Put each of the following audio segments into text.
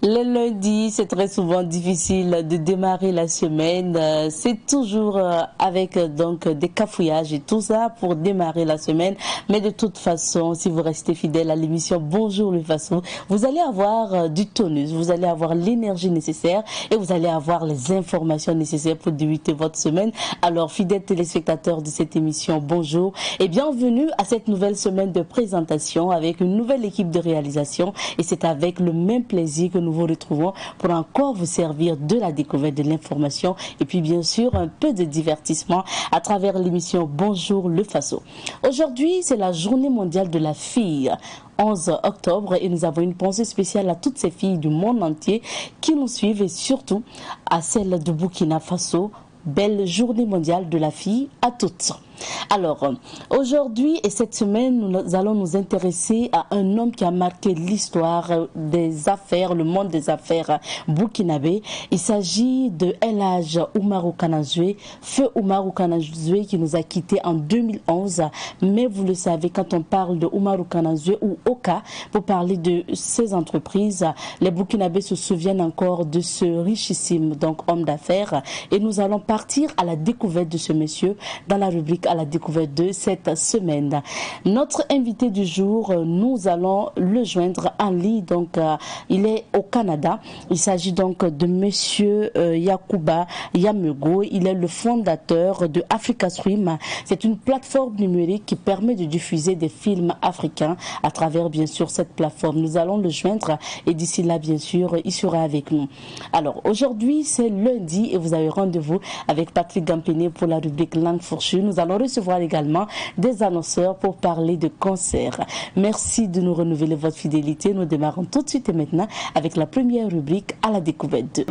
Le lundi, c'est très souvent difficile de démarrer la semaine. C'est toujours avec donc des cafouillages et tout ça pour démarrer la semaine. Mais de toute façon, si vous restez fidèle à l'émission Bonjour le Faso, vous allez avoir du tonus, vous allez avoir l'énergie nécessaire et vous allez avoir les informations nécessaires pour débuter votre semaine. Alors, fidèles téléspectateurs de cette émission Bonjour et bienvenue à cette nouvelle semaine de présentation avec une nouvelle équipe de réalisation. Et c'est avec le même plaisir que nous vous retrouvons pour encore vous servir de la découverte de l'information et puis bien sûr un peu de divertissement à travers l'émission Bonjour le Faso. Aujourd'hui, c'est la journée mondiale de la fille. 11 octobre et nous avons une pensée spéciale à toutes ces filles du monde entier qui nous suivent et surtout à celles de Burkina Faso. Belle journée mondiale de la fille à toutes. Alors, aujourd'hui et cette semaine, nous allons nous intéresser à un homme qui a marqué l'histoire des affaires, le monde des affaires burkinabé. Il s'agit de El Hadj Oumarou Kanazoué, feu Oumarou Kanazoué qui nous a quittés en 2011. Mais vous le savez, quand on parle de Oumarou Kanazoué ou Oka, pour parler de ces entreprises, les Burkinabés se souviennent encore de ce richissime homme d'affaires. Et nous allons partir à la découverte de ce monsieur dans la rubrique à la découverte de cette semaine. Notre invité du jour, nous allons le joindre en ligne. Il est au Canada. Il s'agit donc de monsieur Yacouba Yameugou. Il est le fondateur de Africa Stream. C'est une plateforme numérique qui permet de diffuser des films africains à travers bien sûr cette plateforme. Nous allons le joindre et d'ici là bien sûr il sera avec nous. Alors aujourd'hui c'est lundi et vous avez rendez-vous avec Patrick Gampené pour la rubrique Langue fourchue. Nous allons recevoir également des annonceurs pour parler de concerts. Merci de nous renouveler votre fidélité. Nous démarrons tout de suite et maintenant avec la première rubrique à la découverte de...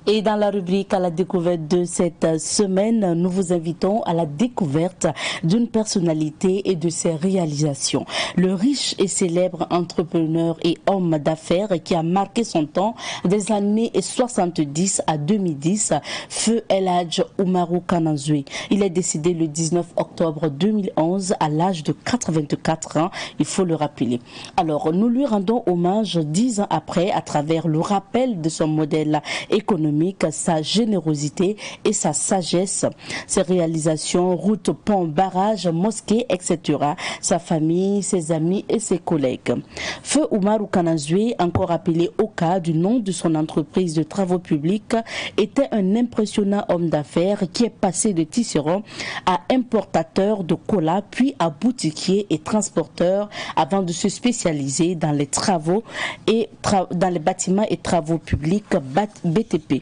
Et dans la rubrique à la découverte de cette semaine, nous vous invitons à la découverte d'une personnalité et de ses réalisations. Le riche et célèbre entrepreneur et homme d'affaires qui a marqué son temps des années 70 à 2010, feu El Hadj Oumarou Kanazoué. Il est décédé le 19 octobre 2011 à l'âge de 84 ans, il faut le rappeler. Alors, nous lui rendons hommage 10 ans après à travers le rappel de son modèle économique, sa générosité et sa sagesse, ses réalisations, routes, ponts, barrages, mosquées, etc., sa famille, ses amis et ses collègues. Feu Oumarou Kanazoué, encore appelé Oka du nom de son entreprise de travaux publics, était un impressionnant homme d'affaires qui est passé de tisserand à importateur de cola, puis à boutiquier et transporteur avant de se spécialiser dans les travaux et dans les bâtiments et travaux publics BTP.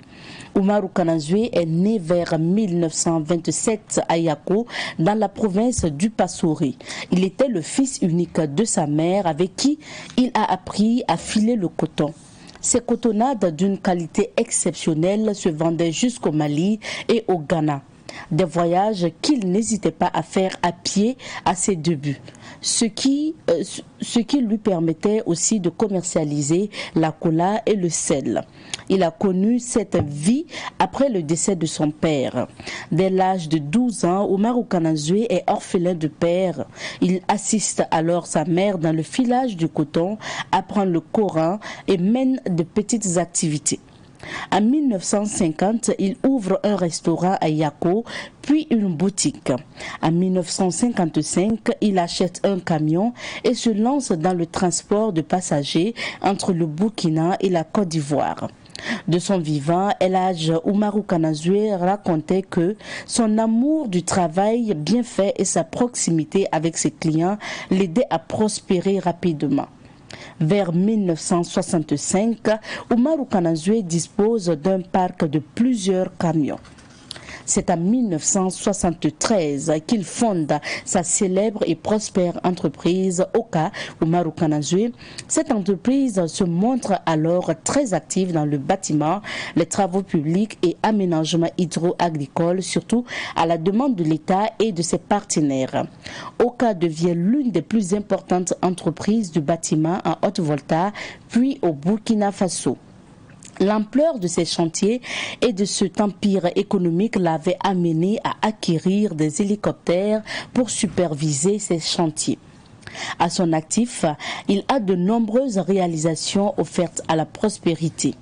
Oumarou Kanazoué est né vers 1927 à Yako, dans la province du Passouri. Il était le fils unique de sa mère avec qui il a appris à filer le coton. Ces cotonnades d'une qualité exceptionnelle se vendaient jusqu'au Mali et au Ghana. Des voyages qu'il n'hésitait pas à faire à pied à ses débuts, ce qui lui permettait aussi de commercialiser la cola et le sel. Il a connu cette vie après le décès de son père. Dès l'âge de 12 ans, Oumarou Kanazoué est orphelin de père. Il assiste alors sa mère dans le filage du coton, apprend le Coran et mène de petites activités. En 1950, il ouvre un restaurant à Yako, puis une boutique. En 1955, il achète un camion et se lance dans le transport de passagers entre le Burkina et la Côte d'Ivoire. De son vivant, El Hadj Oumarou Kanazoué racontait que son amour du travail bien fait et sa proximité avec ses clients l'aidaient à prospérer rapidement. Vers 1965, Oumarou Kanazoué dispose d'un parc de plusieurs camions. C'est en 1973 qu'il fonde sa célèbre et prospère entreprise Oka Oumarou Kanazoué. Cette entreprise se montre alors très active dans le bâtiment, les travaux publics et aménagements hydro-agricoles, surtout à la demande de l'État et de ses partenaires. Oka devient l'une des plus importantes entreprises du bâtiment en Haute-Volta, puis au Burkina Faso. L'ampleur de ces chantiers et de cet empire économique l'avait amené à acquérir des hélicoptères pour superviser ces chantiers. À son actif, il a de nombreuses réalisations offertes à la prospérité.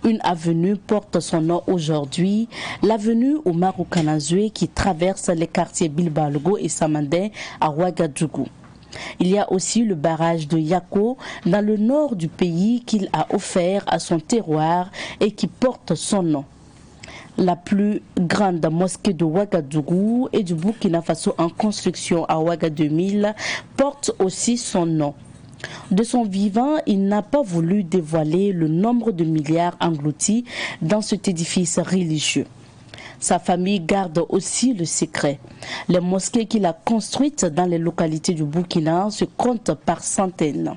Une avenue porte son nom aujourd'hui, l'avenue Umaru Kanazwe qui traverse les quartiers Bilbalogo et Samandé à Ouagadougou. Il y a aussi le barrage de Yako dans le nord du pays qu'il a offert à son terroir et qui porte son nom. La plus grande mosquée de Ouagadougou et du Burkina Faso en construction à Ouaga 2000 porte aussi son nom. De son vivant, il n'a pas voulu dévoiler le nombre de milliards engloutis dans cet édifice religieux. Sa famille garde aussi le secret. Les mosquées qu'il a construites dans les localités du Burkina se comptent par centaines.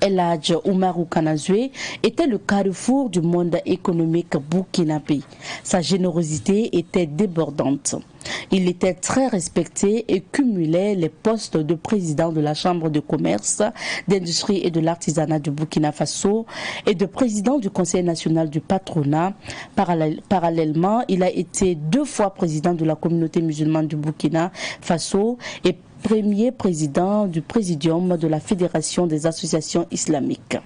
El Hadj Umaru Kanazwe était le carrefour du monde économique burkinabé. Sa générosité était débordante. Il était très respecté et cumulait les postes de président de la Chambre de commerce, d'industrie et de l'artisanat du Burkina Faso et de président du Conseil national du patronat. Parallèlement, il a été 2 fois président de la communauté musulmane du Burkina Faso et premier président du présidium de la Fédération des associations islamiques.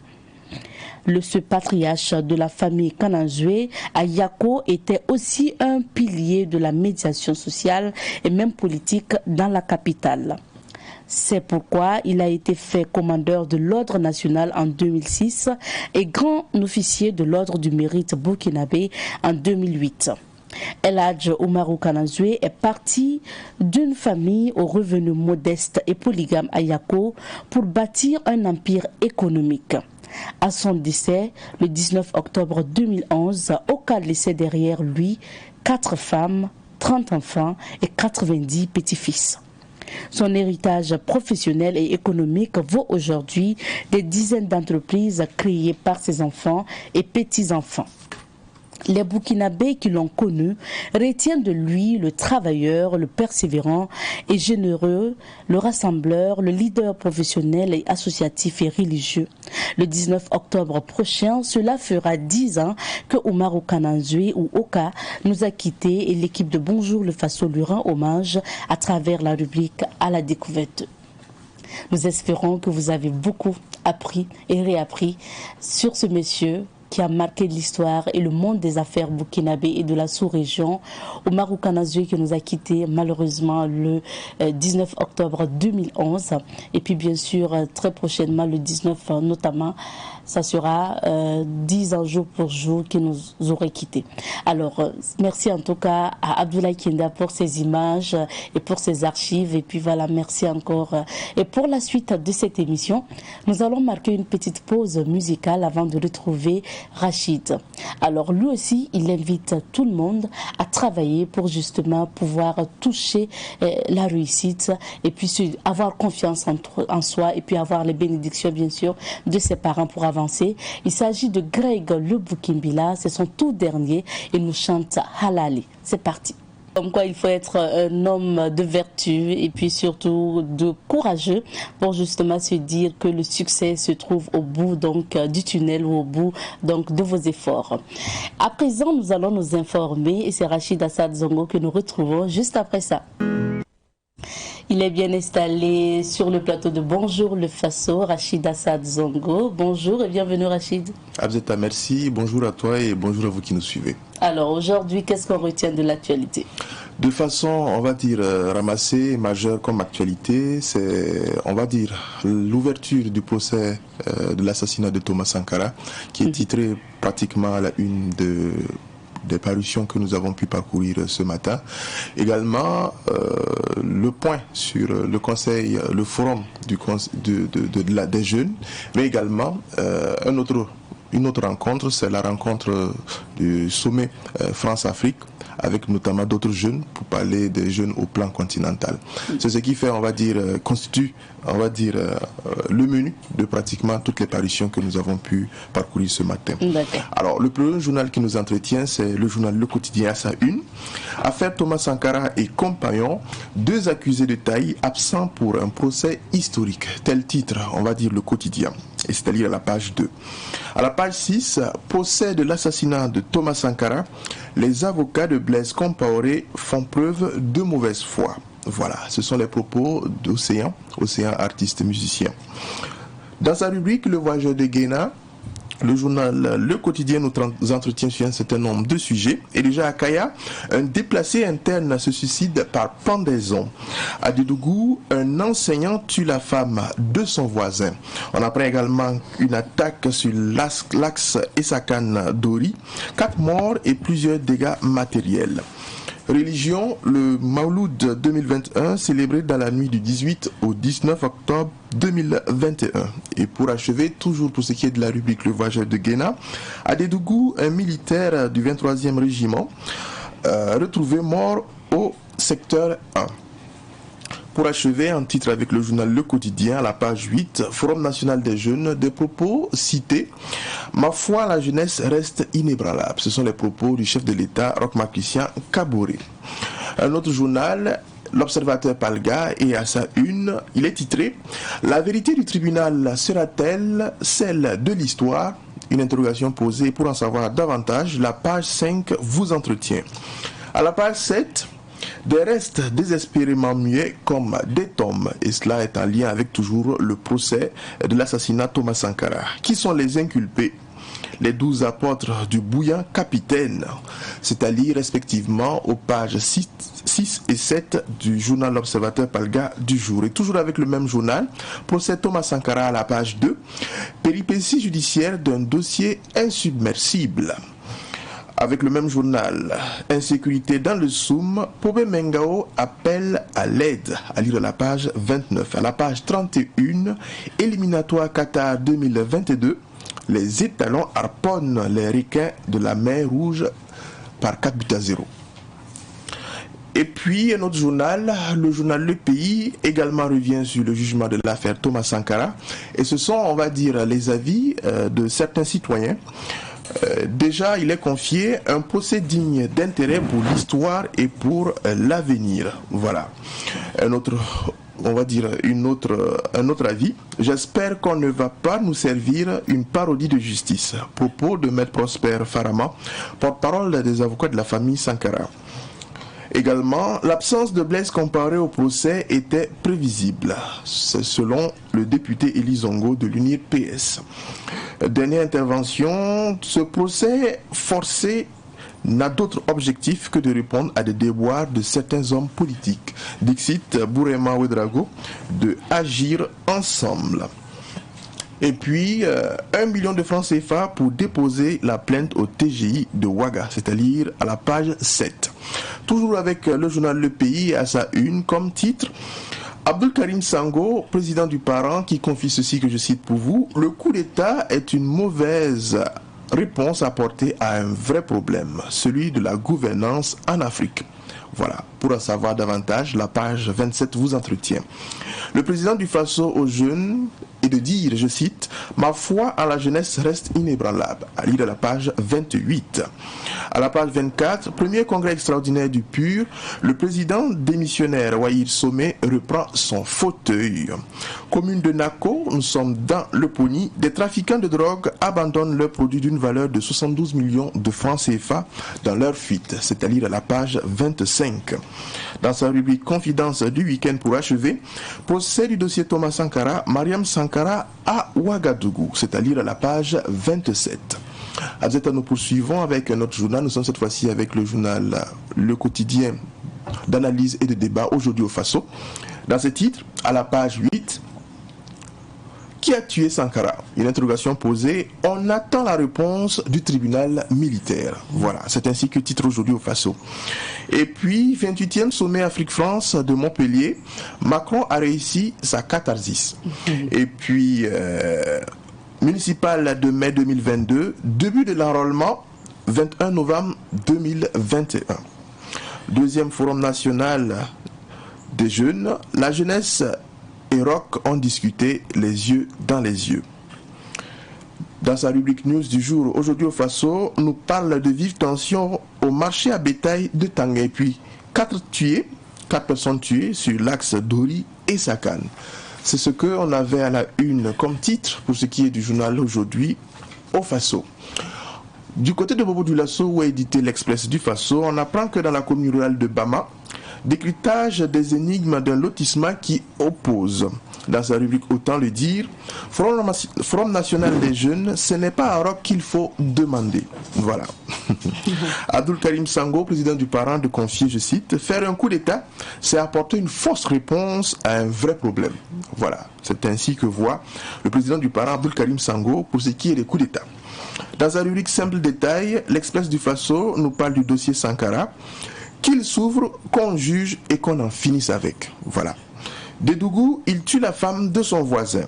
Ce patriarche de la famille Kanazwe à Yako était aussi un pilier de la médiation sociale et même politique dans la capitale. C'est pourquoi il a été fait commandeur de l'Ordre national en 2006 et grand officier de l'Ordre du mérite burkinabé en 2008. El Hadj Umaru Kanazwe est parti d'une famille aux revenus modestes et polygames à Yako pour bâtir un empire économique. À son décès, le 19 octobre 2011, Oka laissait derrière lui 4 femmes, 30 enfants et 90 petits-fils. Son héritage professionnel et économique vaut aujourd'hui des dizaines d'entreprises créées par ses enfants et petits-enfants. Les Burkinabés qui l'ont connu retiennent de lui le travailleur, le persévérant et généreux, le rassembleur, le leader professionnel et associatif et religieux. Le 19 octobre prochain, cela fera 10 ans que Umaru Kanazwe ou Oka nous a quittés et l'équipe de Bonjour le Faso lui rend hommage à travers la rubrique à la découverte. Nous espérons que vous avez beaucoup appris et réappris sur ce monsieur qui a marqué l'histoire et le monde des affaires burkinabé et de la sous-région. Umaru Kanazwe qui nous a quittés malheureusement le 19 octobre 2011. Et puis bien sûr, très prochainement, le 19 notamment, ça sera 10 ans jour pour jour qui nous aurait quittés. Alors, merci en tout cas à Abdoulaye Kenda pour ces images et pour ces archives. Et puis voilà, merci encore. Et pour la suite de cette émission, nous allons marquer une petite pause musicale avant de retrouver Rachid. Alors lui aussi, il invite tout le monde à travailler pour justement pouvoir toucher la réussite et puis avoir confiance en soi et puis avoir les bénédictions bien sûr de ses parents pour avancer. Il s'agit de Greg Le Boukimbila, c'est son tout dernier et nous chante Halali. C'est parti. Comme quoi il faut être un homme de vertu et puis surtout de courageux pour justement se dire que le succès se trouve au bout donc du tunnel ou au bout donc de vos efforts. À présent, nous allons nous informer et c'est Rachid Assad Zongo que nous retrouvons juste après ça. Il est bien installé sur le plateau de Bonjour le Faso, Rachid Assad Zongo. Bonjour et bienvenue Rachid. Abzeta, merci. Bonjour à toi et bonjour à vous qui nous suivez. Alors aujourd'hui, qu'est-ce qu'on retient de l'actualité? De façon, on va dire, ramassée, majeure comme actualité, c'est, on va dire, l'ouverture du procès de l'assassinat de Thomas Sankara, qui est titré pratiquement à la une des parutions que nous avons pu parcourir ce matin. Également, le point sur le conseil, le forum des jeunes, mais également une autre rencontre, c'est la rencontre du sommet France-Afrique, avec notamment d'autres jeunes, pour parler des jeunes au plan continental. C'est ce qui fait, on va dire, constitue, on va dire, le menu de pratiquement toutes les parutions que nous avons pu parcourir ce matin. Alors, le premier journal qui nous entretient, c'est le journal Le Quotidien à sa une. Affaire Thomas Sankara et compagnons, 2 accusés de taille absents pour un procès historique. Tel titre, on va dire Le Quotidien. Et c'est-à-dire à la page 2. À la page 6, procès de l'assassinat de Thomas Sankara, les avocats de Blaise Compaoré font preuve de mauvaise foi. Voilà, ce sont les propos d'Océan, Océan artiste musicien. Dans sa rubrique Le Voyageur de Guéna, le journal Le Quotidien nous entretient sur un certain nombre de sujets. Et déjà à Kaya, un déplacé interne se suicide par pendaison. À Dédougou, un enseignant tue la femme de son voisin. On apprend également une attaque sur l'axe Essakan-Dori, 4 morts et plusieurs dégâts matériels. Religion, le Mauloud 2021, célébré dans la nuit du 18 au 19 octobre 2021. Et pour achever, toujours pour ce qui est de la rubrique Le Voyageur de Guéna, à Dédougou, un militaire du 23e régiment retrouvé mort au secteur 1. Pour achever, un titre avec le journal Le Quotidien, à la page 8, Forum national des jeunes, des propos cités. Ma foi, la jeunesse reste inébranlable. Ce sont les propos du chef de l'État, Roch-Marc Christian Kaboré. Un autre journal, L'Observateur Palga, et à sa une, il est titré « La vérité du tribunal sera-t-elle celle de l'histoire ?» Une interrogation posée. Pour en savoir davantage, la page 5 vous entretient. À la page 7, des restes désespérément muets comme des tombes, et cela est en lien avec toujours le procès de l'assassinat Thomas Sankara. Qui sont les inculpés? Les 12 apôtres du bouillant capitaine, c'est à lire respectivement aux pages 6 et 7 du journal L'Observateur Palga du jour. Et toujours avec le même journal, procès Thomas Sankara à la page 2, péripéties judiciaires d'un dossier insubmersible. Avec le même journal, insécurité dans le Soum, Pobé Mengao appelle à l'aide, à lire à la page 29. À la page 31, éliminatoire Qatar 2022, les étalons harponnent les requins de la mer Rouge par 4-0. Et puis un autre journal, le journal Le Pays, également revient sur le jugement de l'affaire Thomas Sankara. Et ce sont, on va dire, les avis de certains citoyens. Déjà, il est confié un procès digne d'intérêt pour l'histoire et pour l'avenir. Voilà. Un autre, on va dire, un autre avis. J'espère qu'on ne va pas nous servir une parodie de justice. Propos de Maître Prosper Farama, porte-parole des avocats de la famille Sankara. Également, l'absence de Blaise comparé au procès était prévisible, c'est selon le député Élie Zongo de l'UNIR PS. Dernière intervention, ce procès forcé n'a d'autre objectif que de répondre à des déboires de certains hommes politiques. Dixit Bourema Ouedrago de agir ensemble. Et puis, 1 million de francs CFA pour déposer la plainte au TGI de Ouaga, c'est-à-dire à la page 7. Toujours avec le journal Le Pays à sa une comme titre, Abdul Karim Sango, président du Parent, qui confie ceci que je cite pour vous, le coup d'État est une mauvaise réponse apportée à un vrai problème, celui de la gouvernance en Afrique. Voilà, pour en savoir davantage, la page 27 vous entretient. Le président du Faso aux jeunes est de dire, je cite, « Ma foi en la jeunesse reste inébranlable », à lire à la page 28. À la page 24, premier congrès extraordinaire du PUR, le président démissionnaire Wahir Somé reprend son fauteuil. Commune de Nako, nous sommes dans le Pony, des trafiquants de drogue abandonnent leurs produits d'une valeur de 72 millions de francs CFA dans leur fuite, c'est à lire à la page 25. Dans sa rubrique Confidence du week-end pour achever, procès du dossier Thomas Sankara, Mariam Sankara à Ouagadougou, c'est à lire à la page 27. Azeta, nous poursuivons avec un autre journal. Nous sommes cette fois-ci avec le journal Le Quotidien d'analyse et de débat aujourd'hui au Faso. Dans ce titre, à la page 8, qui a tué Sankara? Une interrogation posée. On attend la réponse du tribunal militaire. Voilà, c'est ainsi que titre aujourd'hui au Faso. Et puis, 28e sommet Afrique-France de Montpellier. Macron a réussi sa catharsis. Et puis, municipal de mai 2022, début de l'enrôlement, 21 novembre 2021. Deuxième forum national des jeunes, la jeunesse et Roch ont discuté les yeux dans les yeux. Dans sa rubrique news du jour, aujourd'hui au Faso, nous parle de vives tensions au marché à bétail de Tanga. Et puis, 4 personnes tuées sur l'axe Dori et Sakan. C'est ce qu'on avait à la une comme titre pour ce qui est du journal aujourd'hui au Faso. Du côté de Bobo Dioulasso, où est édité l'Express du Faso, on apprend que dans la commune rurale de Bama, Décryptage des énigmes d'un lotissement qui oppose. Dans sa rubrique Autant le dire, Front National des Jeunes, ce n'est pas à Rock qu'il faut demander. Voilà. Abdul Karim Sango, président du Parent, de confier, je cite, faire un coup d'État, c'est apporter une fausse réponse à un vrai problème. Voilà. C'est ainsi que voit le président du Parent, Abdul Karim Sango, pour ce qui est des coups d'État. Dans sa rubrique Simple Détail, l'Express du Faso nous parle du dossier Sankara, qu'il s'ouvre, qu'on juge et qu'on en finisse avec. Voilà. Dédougou, il tue la femme de son voisin.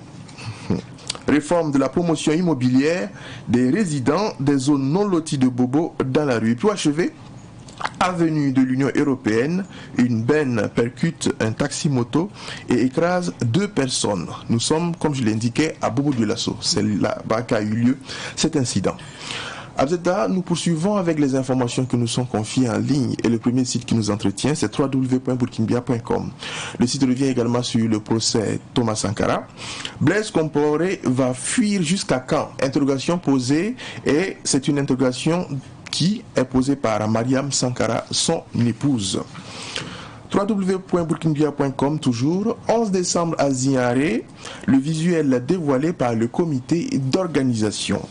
Réforme de la promotion immobilière des résidents des zones non loties de Bobo dans la rue. Pour achever, avenue de l'Union européenne, une benne percute un taxi-moto et écrase 2 personnes. Nous sommes, comme je l'indiquais, à Bobo-Dioulasso. C'est là-bas qu'a eu lieu cet incident. Abzeda, nous poursuivons avec les informations que nous sont confiées en ligne et le premier site qui nous entretient, c'est www.burkinbia.com. Le site revient également sur le procès Thomas Sankara. Blaise Compaoré va fuir jusqu'à quand? Interrogation posée, et c'est une interrogation qui est posée par Mariam Sankara, son épouse. www.burkinbia.com toujours. 11 décembre à Ziaré, le visuel dévoilé par le comité d'organisation.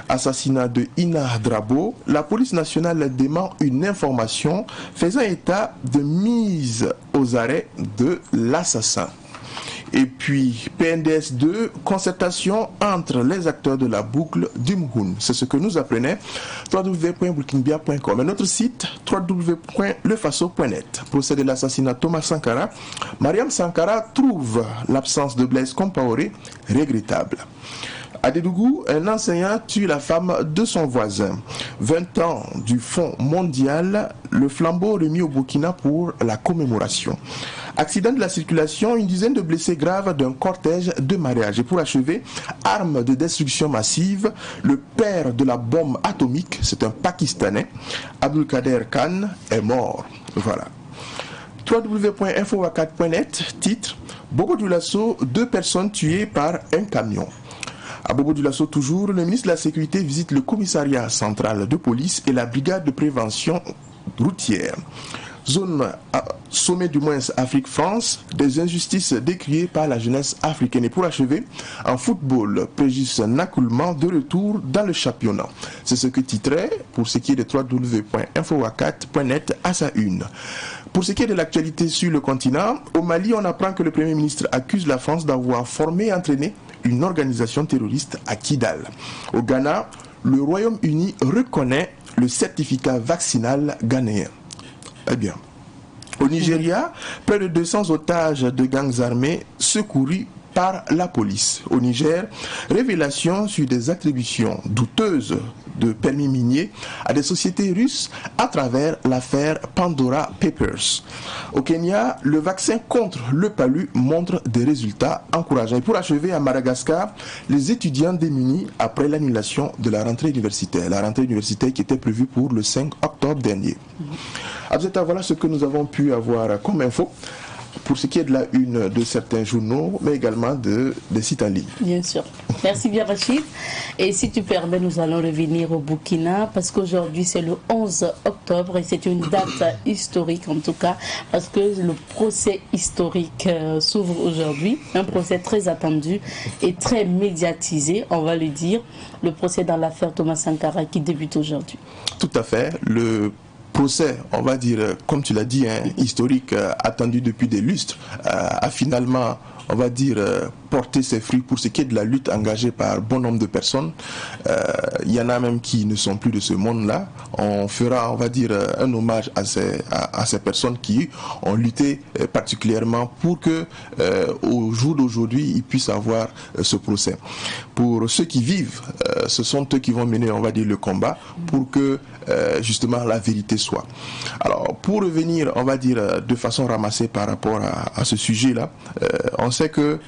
Assassinat de Ina Drabo, la police nationale dément une information faisant état de mise aux arrêts de l'assassin. Et puis, PNDS 2, concertation entre les acteurs de la boucle du Mouhoun. C'est ce que nous apprenait www.burkinbia.com. Et notre site, www.lefaso.net. Procès de l'assassinat Thomas Sankara. Mariam Sankara trouve l'absence de Blaise Compaoré regrettable. À Dédougou, un enseignant tue la femme de son voisin. 20 ans du Fonds mondial, le flambeau remis au Burkina pour la commémoration. Accident de la circulation, une dizaine de blessés graves d'un cortège de mariage. Et pour achever, arme de destruction massive, le père de la bombe atomique, c'est un Pakistanais, Abdulkader Khan, est mort. Voilà. www.infowakat.net, titre, Bobo-Dioulasso, 2 personnes tuées par un camion. À Bobo-Dioulasso toujours, le ministre de la Sécurité visite le commissariat central de police et la brigade de prévention routière. Zone sommet du moins Afrique-France, des injustices décriées par la jeunesse africaine. Et pour achever, en football, Prégis Nakoulman de retour dans le championnat. C'est ce que titrait, pour ce qui est de www.infowakat.net à sa une. Pour ce qui est de l'actualité sur le continent, au Mali, on apprend que le Premier ministre accuse la France d'avoir formé et entraîné une organisation terroriste à Kidal. Au Ghana, le Royaume-Uni reconnaît le certificat vaccinal ghanéen. Eh bien, au Nigeria, près de 200 otages de gangs armés secourus par la police. Au Niger, révélation sur des attributions douteuses de permis miniers à des sociétés russes à travers l'affaire Pandora Papers. Au Kenya, le vaccin contre le palu montre des résultats encourageants. Et pour achever, à Madagascar, les étudiants démunis après l'annulation de la rentrée universitaire. La rentrée universitaire qui était prévue pour le 5 octobre dernier. Abzeta, voilà ce que nous avons pu avoir comme info pour ce qui est de la une de certains journaux, mais également des sites en ligne. Bien sûr. Merci bien, Rachid. Et si tu permets, nous allons revenir au Burkina, parce qu'aujourd'hui, c'est le 11 octobre et c'est une date historique, en tout cas, parce que le procès historique s'ouvre aujourd'hui. Un procès très attendu et très médiatisé, on va le dire. Le procès dans l'affaire Thomas Sankara qui débute aujourd'hui. Tout à fait. Le procès, on va dire, comme tu l'as dit, historique, attendu depuis des lustres, a finalement, on va dire, porté ses fruits pour ce qui est de la lutte engagée par bon nombre de personnes. Il y en a même qui ne sont plus de ce monde-là. On fera, on va dire, un hommage à ces personnes qui ont lutté particulièrement pour que, au jour d'aujourd'hui, ils puissent avoir ce procès. Pour ceux qui vivent, ce sont eux qui vont mener, on va dire, le combat pour que justement la vérité soit. Alors, pour revenir, on va dire, de façon ramassée par rapport à ce sujet-là, on sait que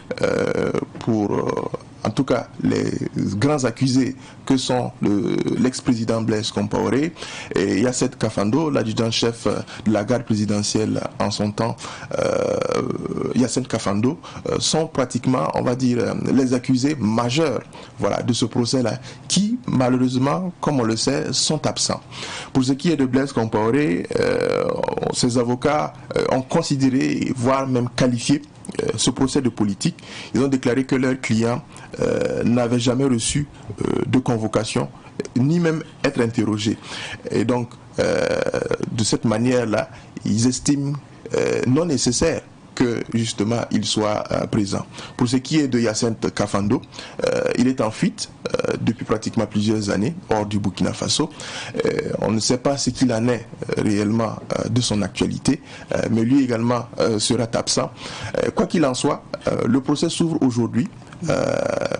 tout cas les grands accusés que sont l'ex-président Blaise Compaoré et Yacine Kafando, l'adjudant-chef de la garde présidentielle en son temps, Yacine Kafando, sont pratiquement, on va dire, les accusés majeurs, voilà, de ce procès-là, qui malheureusement, comme on le sait, sont absents. Pour ce qui est de Blaise Compaoré, ses avocats ont considéré, voire même qualifié ce procès de politique. Ils ont déclaré que leur client n'avait jamais reçu de convocation, ni même être interrogé. Et donc, de cette manière-là, ils estiment non nécessaire que justement il soit présent. Pour ce qui est de Yacine Kafando, il est en fuite depuis pratiquement plusieurs années hors du Burkina Faso. On ne sait pas ce qu'il en est réellement de son actualité, mais lui également sera absent. Quoi qu'il en soit, le procès s'ouvre aujourd'hui.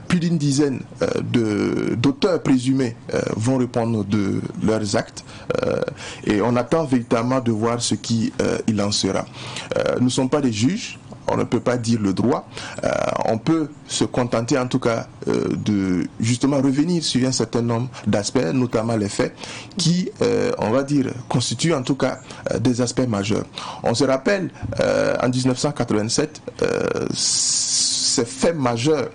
Plus d'une dizaine d'auteurs présumés vont répondre de leurs actes et on attend véritablement de voir ce qu'il en sera. Nous ne sommes pas des juges, on ne peut pas dire le droit, on peut se contenter en tout cas de justement revenir sur un certain nombre d'aspects, notamment les faits qui, on va dire, constituent en tout cas des aspects majeurs. On se rappelle en 1987, ces faits majeurs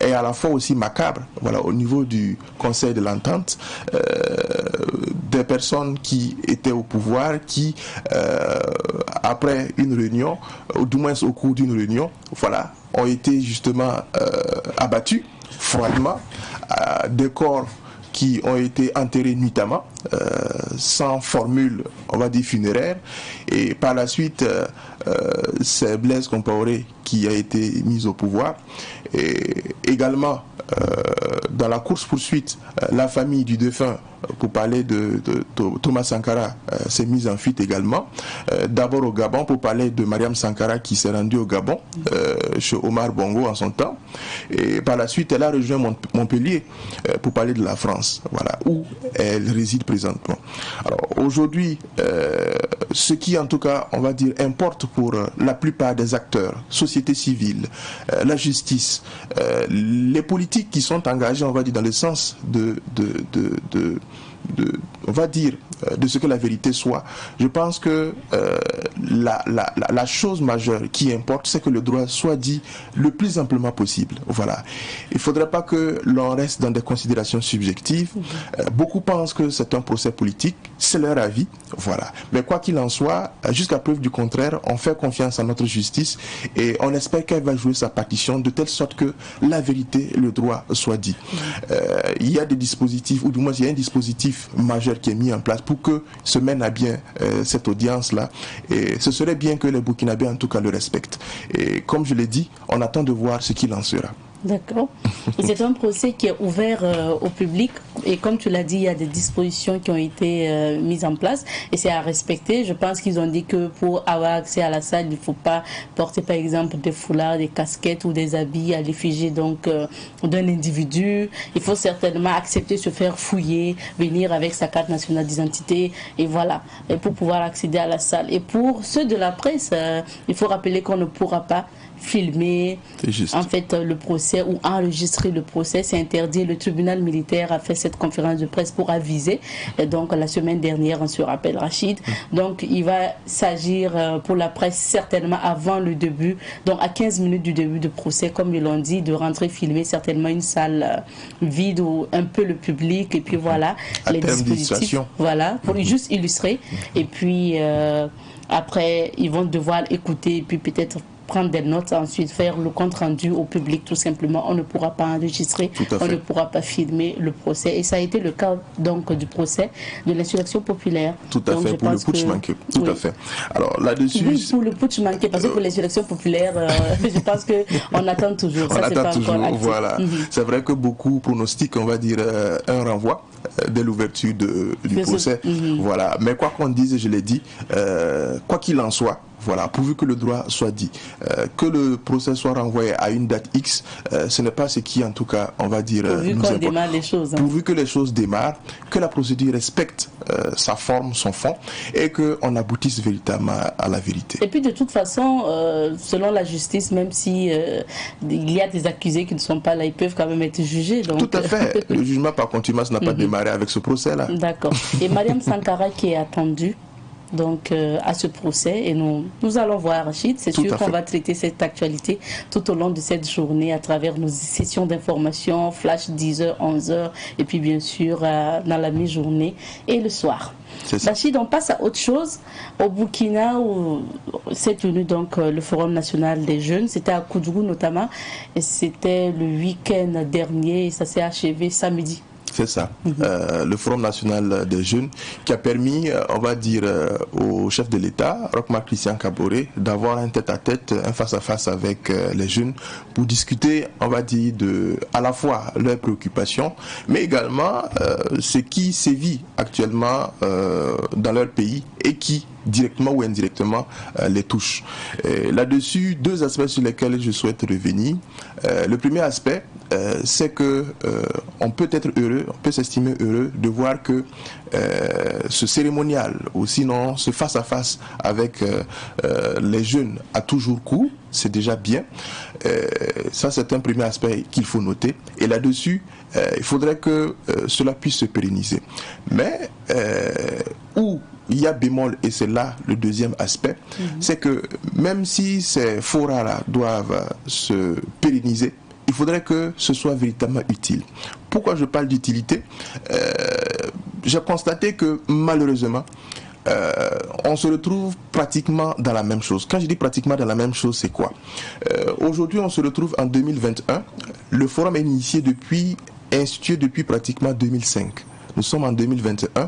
et à la fois aussi macabres, voilà, au niveau du Conseil de l'Entente, des personnes qui étaient au pouvoir, qui après une réunion, ou du moins au cours d'une réunion, voilà, ont été justement abattus froidement, des corps qui ont été enterrés nuitamment, sans formule, on va dire, funéraire. Et par la suite, c'est Blaise Compaoré qui a été mis au pouvoir. Et également, dans la course-poursuite, la famille du défunt, pour parler de Thomas Sankara, s'est mise en fuite également. D'abord au Gabon, pour parler de Mariam Sankara qui s'est rendue au Gabon, chez Omar Bongo en son temps. Et par la suite, elle a rejoint Montpellier pour parler de la France, voilà, où elle réside présentement. Alors aujourd'hui, ce qui en tout cas, on va dire, importe pour la plupart des acteurs, société civile, la justice, les politiques qui sont engagés, on va dire, dans le sens on va dire, de ce que la vérité soit. Je pense que la chose majeure qui importe, c'est que le droit soit dit le plus amplement possible. Voilà. Il ne faudrait pas que l'on reste dans des considérations subjectives. Beaucoup pensent que c'est un procès politique, c'est leur avis. Voilà. Mais quoi qu'il en soit, jusqu'à preuve du contraire, on fait confiance à notre justice et on espère qu'elle va jouer sa partition de telle sorte que la vérité, le droit soit dit. Il y a des dispositifs, ou du moins il y a un dispositif majeur qui est mis en place pour que se mène à bien cette audience-là. Et ce serait bien que les Burkinabés en tout cas le respectent. Et comme je l'ai dit, on attend de voir ce qu'il en sera. D'accord. C'est un procès qui est ouvert au public et comme tu l'as dit, il y a des dispositions qui ont été mises en place et c'est à respecter. Je pense qu'ils ont dit que pour avoir accès à la salle, il ne faut pas porter par exemple des foulards, des casquettes ou des habits à l'effigie donc d'un individu. Il faut certainement accepter de se faire fouiller, venir avec sa carte nationale d'identité et voilà, et pour pouvoir accéder à la salle. Et pour ceux de la presse, il faut rappeler qu'on ne pourra pas filmer en fait le procès ou enregistrer le procès, c'est interdit. Le tribunal militaire a fait cette conférence de presse pour aviser et donc la semaine dernière, on se rappelle Rachid, donc il va s'agir pour la presse certainement avant le début, donc à 15 minutes du début du procès comme ils l'ont dit, de rentrer filmer certainement une salle vide ou un peu le public et puis voilà les dispositifs, voilà, pour juste illustrer et puis après ils vont devoir écouter et puis peut-être prendre des notes, ensuite faire le compte rendu au public tout simplement. On ne pourra pas enregistrer, on ne pourra pas filmer le procès. Et ça a été le cas donc du procès de l'insurrection populaire. Tout à fait, pour le putsch manqué. Tout à fait. Alors là-dessus... Oui, pour le putsch manqué, parce que pour l'insurrection populaire, je pense qu'on attend toujours. On attend toujours, voilà. C'est vrai que beaucoup pronostiquent, on va dire, un renvoi dès l'ouverture du procès. Voilà. Mais quoi qu'on dise, je l'ai dit, quoi qu'il en soit, Voilà, pourvu que le droit soit dit. Que le procès soit renvoyé à une date X, ce n'est pas ce qui, en tout cas, on va dire, pourvu qu'on démarre les choses. Pourvu que les choses démarrent, que la procédure respecte sa forme, son fond, et qu'on aboutisse véritablement à la vérité. Et puis de toute façon, selon la justice, même si il y a des accusés qui ne sont pas là, ils peuvent quand même être jugés. Donc... Tout à fait. Le jugement par contumace n'a pas démarré avec ce procès-là. D'accord. Et Mariam Sankara qui est attendue donc à ce procès, et nous allons voir, Rachid, c'est sûr qu'on va traiter cette actualité tout au long de cette journée à travers nos sessions d'information, flash 10h, 11h, et puis bien sûr dans la mi-journée et le soir. Rachid, on passe à autre chose. Au Burkina, où s'est tenu donc le Forum national des jeunes, c'était à Koudougou notamment, et c'était le week-end dernier, et ça s'est achevé samedi. C'est ça, le Forum national des jeunes qui a permis, on va dire, au chef de l'État, Roch-Marc Christian Kaboré, d'avoir un tête-à-tête, un face-à-face avec les jeunes pour discuter, on va dire, de à la fois leurs préoccupations, mais également ce qui sévit actuellement dans leur pays et qui, directement ou indirectement, les touche. Là-dessus, deux aspects sur lesquels je souhaite revenir. Le premier aspect, c'est que on peut être heureux, on peut s'estimer heureux de voir que ce cérémonial, ou sinon ce face-à-face avec les jeunes a toujours cours, c'est déjà bien. Ça, c'est un premier aspect qu'il faut noter. Et là-dessus, il faudrait que cela puisse se pérenniser. Mais où il y a bémol, et c'est là le deuxième aspect, c'est que même si ces forats-là doivent se pérenniser, il faudrait que ce soit véritablement utile. Pourquoi je parle d'utilité? J'ai constaté que malheureusement, on se retrouve pratiquement dans la même chose. Quand je dis pratiquement dans la même chose, c'est quoi? Aujourd'hui, on se retrouve en 2021. Le forum est institué depuis pratiquement 2005. Nous sommes en 2021.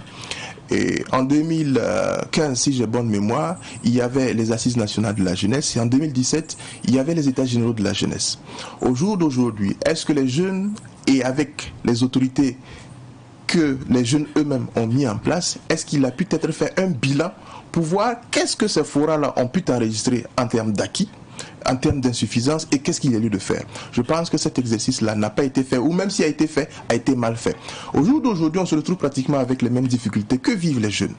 Et en 2015, si j'ai bonne mémoire, il y avait les Assises nationales de la jeunesse, et en 2017, il y avait les États généraux de la jeunesse. Au jour d'aujourd'hui, est-ce que les jeunes, et avec les autorités que les jeunes eux-mêmes ont mis en place, est-ce qu'il a pu être fait un bilan pour voir qu'est-ce que ces forats-là ont pu enregistrer en termes d'acquis, en termes d'insuffisance, et qu'est-ce qu'il y a lieu de faire? Je pense que cet exercice-là n'a pas été fait, ou même s'il a été fait, a été mal fait. Au jour d'aujourd'hui, on se retrouve pratiquement avec les mêmes difficultés que vivent les jeunes.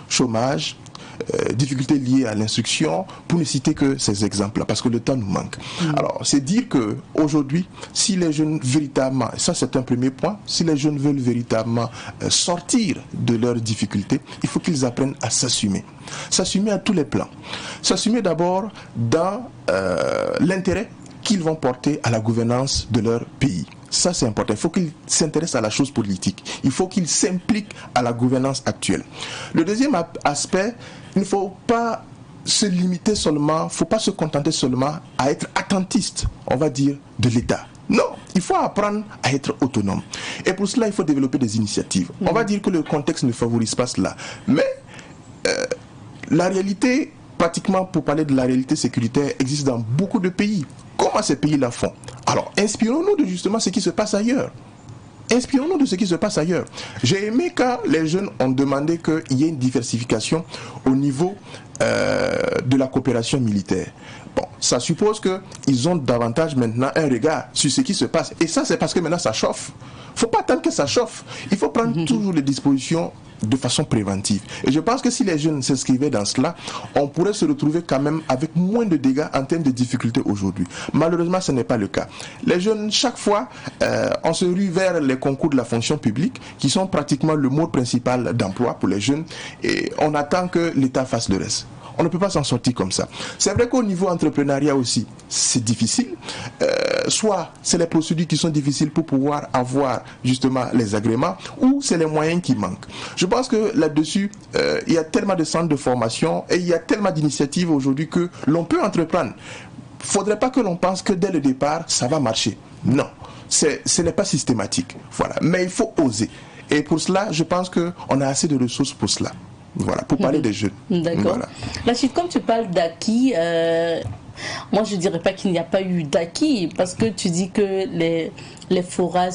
Chômage, difficultés liées à l'instruction, pour ne citer que ces exemples-là, parce que le temps nous manque. Alors, c'est dire que aujourd'hui, si les jeunes véritablement, ça c'est un premier point, si les jeunes veulent véritablement sortir de leurs difficultés, il faut qu'ils apprennent à s'assumer. S'assumer à tous les plans. S'assumer d'abord dans l'intérêt qu'ils vont porter à la gouvernance de leur pays. Ça, c'est important. Il faut qu'ils s'intéressent à la chose politique. Il faut qu'ils s'impliquent à la gouvernance actuelle. Le deuxième aspect, il ne faut pas se limiter seulement, il ne faut pas se contenter seulement à être attentiste, on va dire, de l'État. Non, il faut apprendre à être autonome. Et pour cela, il faut développer des initiatives. On va dire que le contexte ne favorise pas cela. Mais la réalité, pratiquement pour parler de la réalité sécuritaire, existe dans beaucoup de pays. Comment ces pays-là font? Alors, inspirons-nous de justement ce qui se passe ailleurs. Inspirons-nous de ce qui se passe ailleurs. J'ai aimé quand les jeunes ont demandé qu'il y ait une diversification au niveau de la coopération militaire. Bon, ça suppose qu'ils ont davantage maintenant un regard sur ce qui se passe. Et ça, c'est parce que maintenant, ça chauffe. Il ne faut pas attendre que ça chauffe. Il faut prendre toujours les dispositions de façon préventive. Et je pense que si les jeunes s'inscrivaient dans cela, on pourrait se retrouver quand même avec moins de dégâts en termes de difficultés aujourd'hui. Malheureusement, ce n'est pas le cas. Les jeunes, chaque fois, on se rue vers les concours de la fonction publique, qui sont pratiquement le mode principal d'emploi pour les jeunes, et on attend que l'État fasse le reste. On ne peut pas s'en sortir comme ça. C'est vrai qu'au niveau entrepreneuriat aussi, c'est difficile. Soit c'est les procédures qui sont difficiles pour pouvoir avoir justement les agréments, ou c'est les moyens qui manquent. Je pense que là-dessus, il y a tellement de centres de formation et il y a tellement d'initiatives aujourd'hui que l'on peut entreprendre. Il ne faudrait pas que l'on pense que dès le départ, ça va marcher. Non, ce n'est pas systématique. Voilà. Mais il faut oser. Et pour cela, je pense qu'on a assez de ressources pour cela. Voilà, pour parler des jeunes. D'accord. Voilà. Rachid, comme tu parles d'acquis, moi je ne dirais pas qu'il n'y a pas eu d'acquis, parce que tu dis que les forats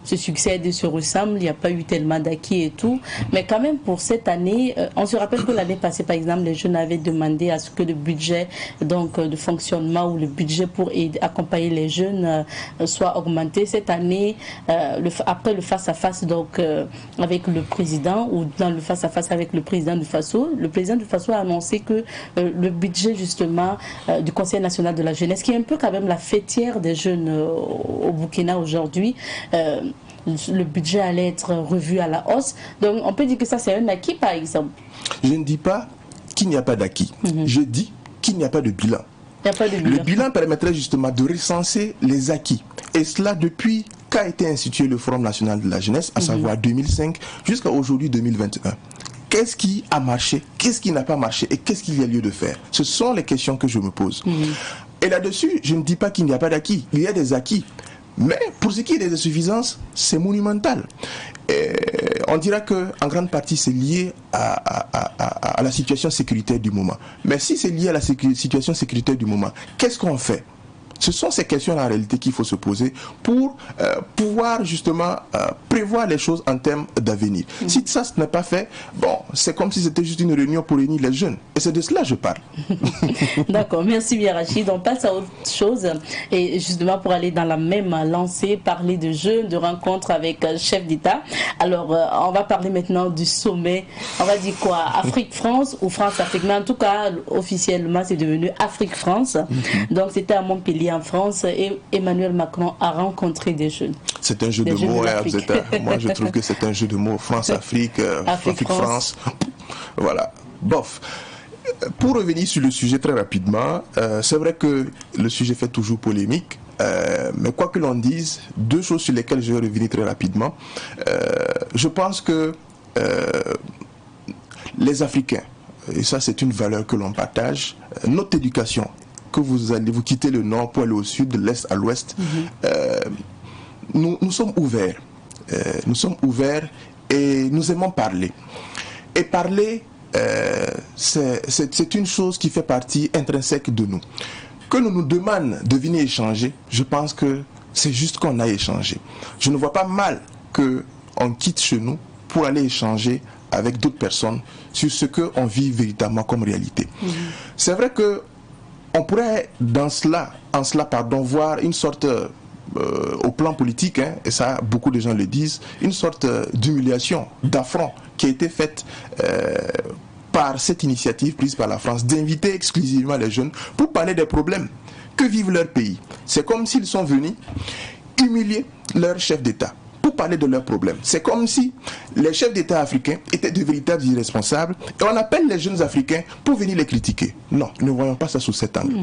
se succèdent et se ressemblent, il n'y a pas eu tellement d'acquis et tout. Mais quand même, pour cette année, on se rappelle que l'année passée, par exemple, les jeunes avaient demandé à ce que le budget donc, de fonctionnement ou le budget pour accompagner les jeunes soit augmenté. Cette année, après le face-à-face donc, avec le président ou dans le face-à-face avec le président du Faso a annoncé que le budget justement du Conseil national de la jeunesse, qui est un peu quand même la fêtière des jeunes au Burkina aujourd'hui, le budget allait être revu à la hausse. Donc on peut dire que ça c'est un acquis par exemple. Je ne dis pas qu'il n'y a pas d'acquis. Je dis qu'il n'y a pas de bilan. Le bilan permettrait justement de recenser les acquis. Et cela depuis qu'a été institué le Forum national de la jeunesse, à savoir 2005 jusqu'à aujourd'hui 2021. Qu'est-ce qui a marché? Qu'est-ce qui n'a pas marché? Et qu'est-ce qu'il y a lieu de faire? Ce sont les questions que je me pose. Et là-dessus, je ne dis pas qu'il n'y a pas d'acquis. Il y a des acquis. Mais pour ce qui est des insuffisances, c'est monumental. Et on dira qu'en grande partie, c'est lié à la situation sécuritaire du moment. Mais si c'est lié à la situation sécuritaire du moment, qu'est-ce qu'on fait? Ce sont ces questions en réalité qu'il faut se poser pour pouvoir justement prévoir les choses en termes d'avenir. Si ça ce n'est pas fait, bon, c'est comme si c'était juste une réunion pour réunir les jeunes. Et c'est de cela que je parle. D'accord, merci bien Rachid. On passe à autre chose. Et justement pour aller dans la même lancée, parler de jeunes, de rencontres avec chefs d'État. Alors on va parler maintenant du sommet. On va dire quoi? Afrique-France ou France-Afrique? Mais en tout cas, officiellement, c'est devenu Afrique-France. Donc c'était à Montpellier en France et Emmanuel Macron a rencontré des jeunes. C'est un jeu de mots, moi je trouve que c'est un jeu de mots. France-Afrique, Afrique-France. Voilà. Bof. Pour revenir sur le sujet très rapidement, c'est vrai que le sujet fait toujours polémique. Mais quoi que l'on dise, deux choses sur lesquelles je vais revenir très rapidement. Je pense que les Africains, et ça c'est une valeur que l'on partage, notre éducation, que vous quittez le nord pour aller au sud, de l'est à l'ouest, nous sommes ouverts. Nous sommes ouverts et nous aimons parler. Et parler, c'est une chose qui fait partie intrinsèque de nous. Que l'on nous demande de venir échanger, je pense que c'est juste qu'on a échangé. Je ne vois pas mal qu'on quitte chez nous pour aller échanger avec d'autres personnes sur ce qu'on vit véritablement comme réalité. C'est vrai que on pourrait en cela, voir une sorte, au plan politique, et ça beaucoup de gens le disent, une sorte d'humiliation, d'affront qui a été faite par cette initiative prise par la France d'inviter exclusivement les jeunes pour parler des problèmes que vivent leur pays. C'est comme s'ils sont venus humilier leur chef d'État pour parler de leurs problèmes. C'est comme si les chefs d'État africains étaient de véritables irresponsables et on appelle les jeunes africains pour venir les critiquer. Non, ne voyons pas ça sous cet angle.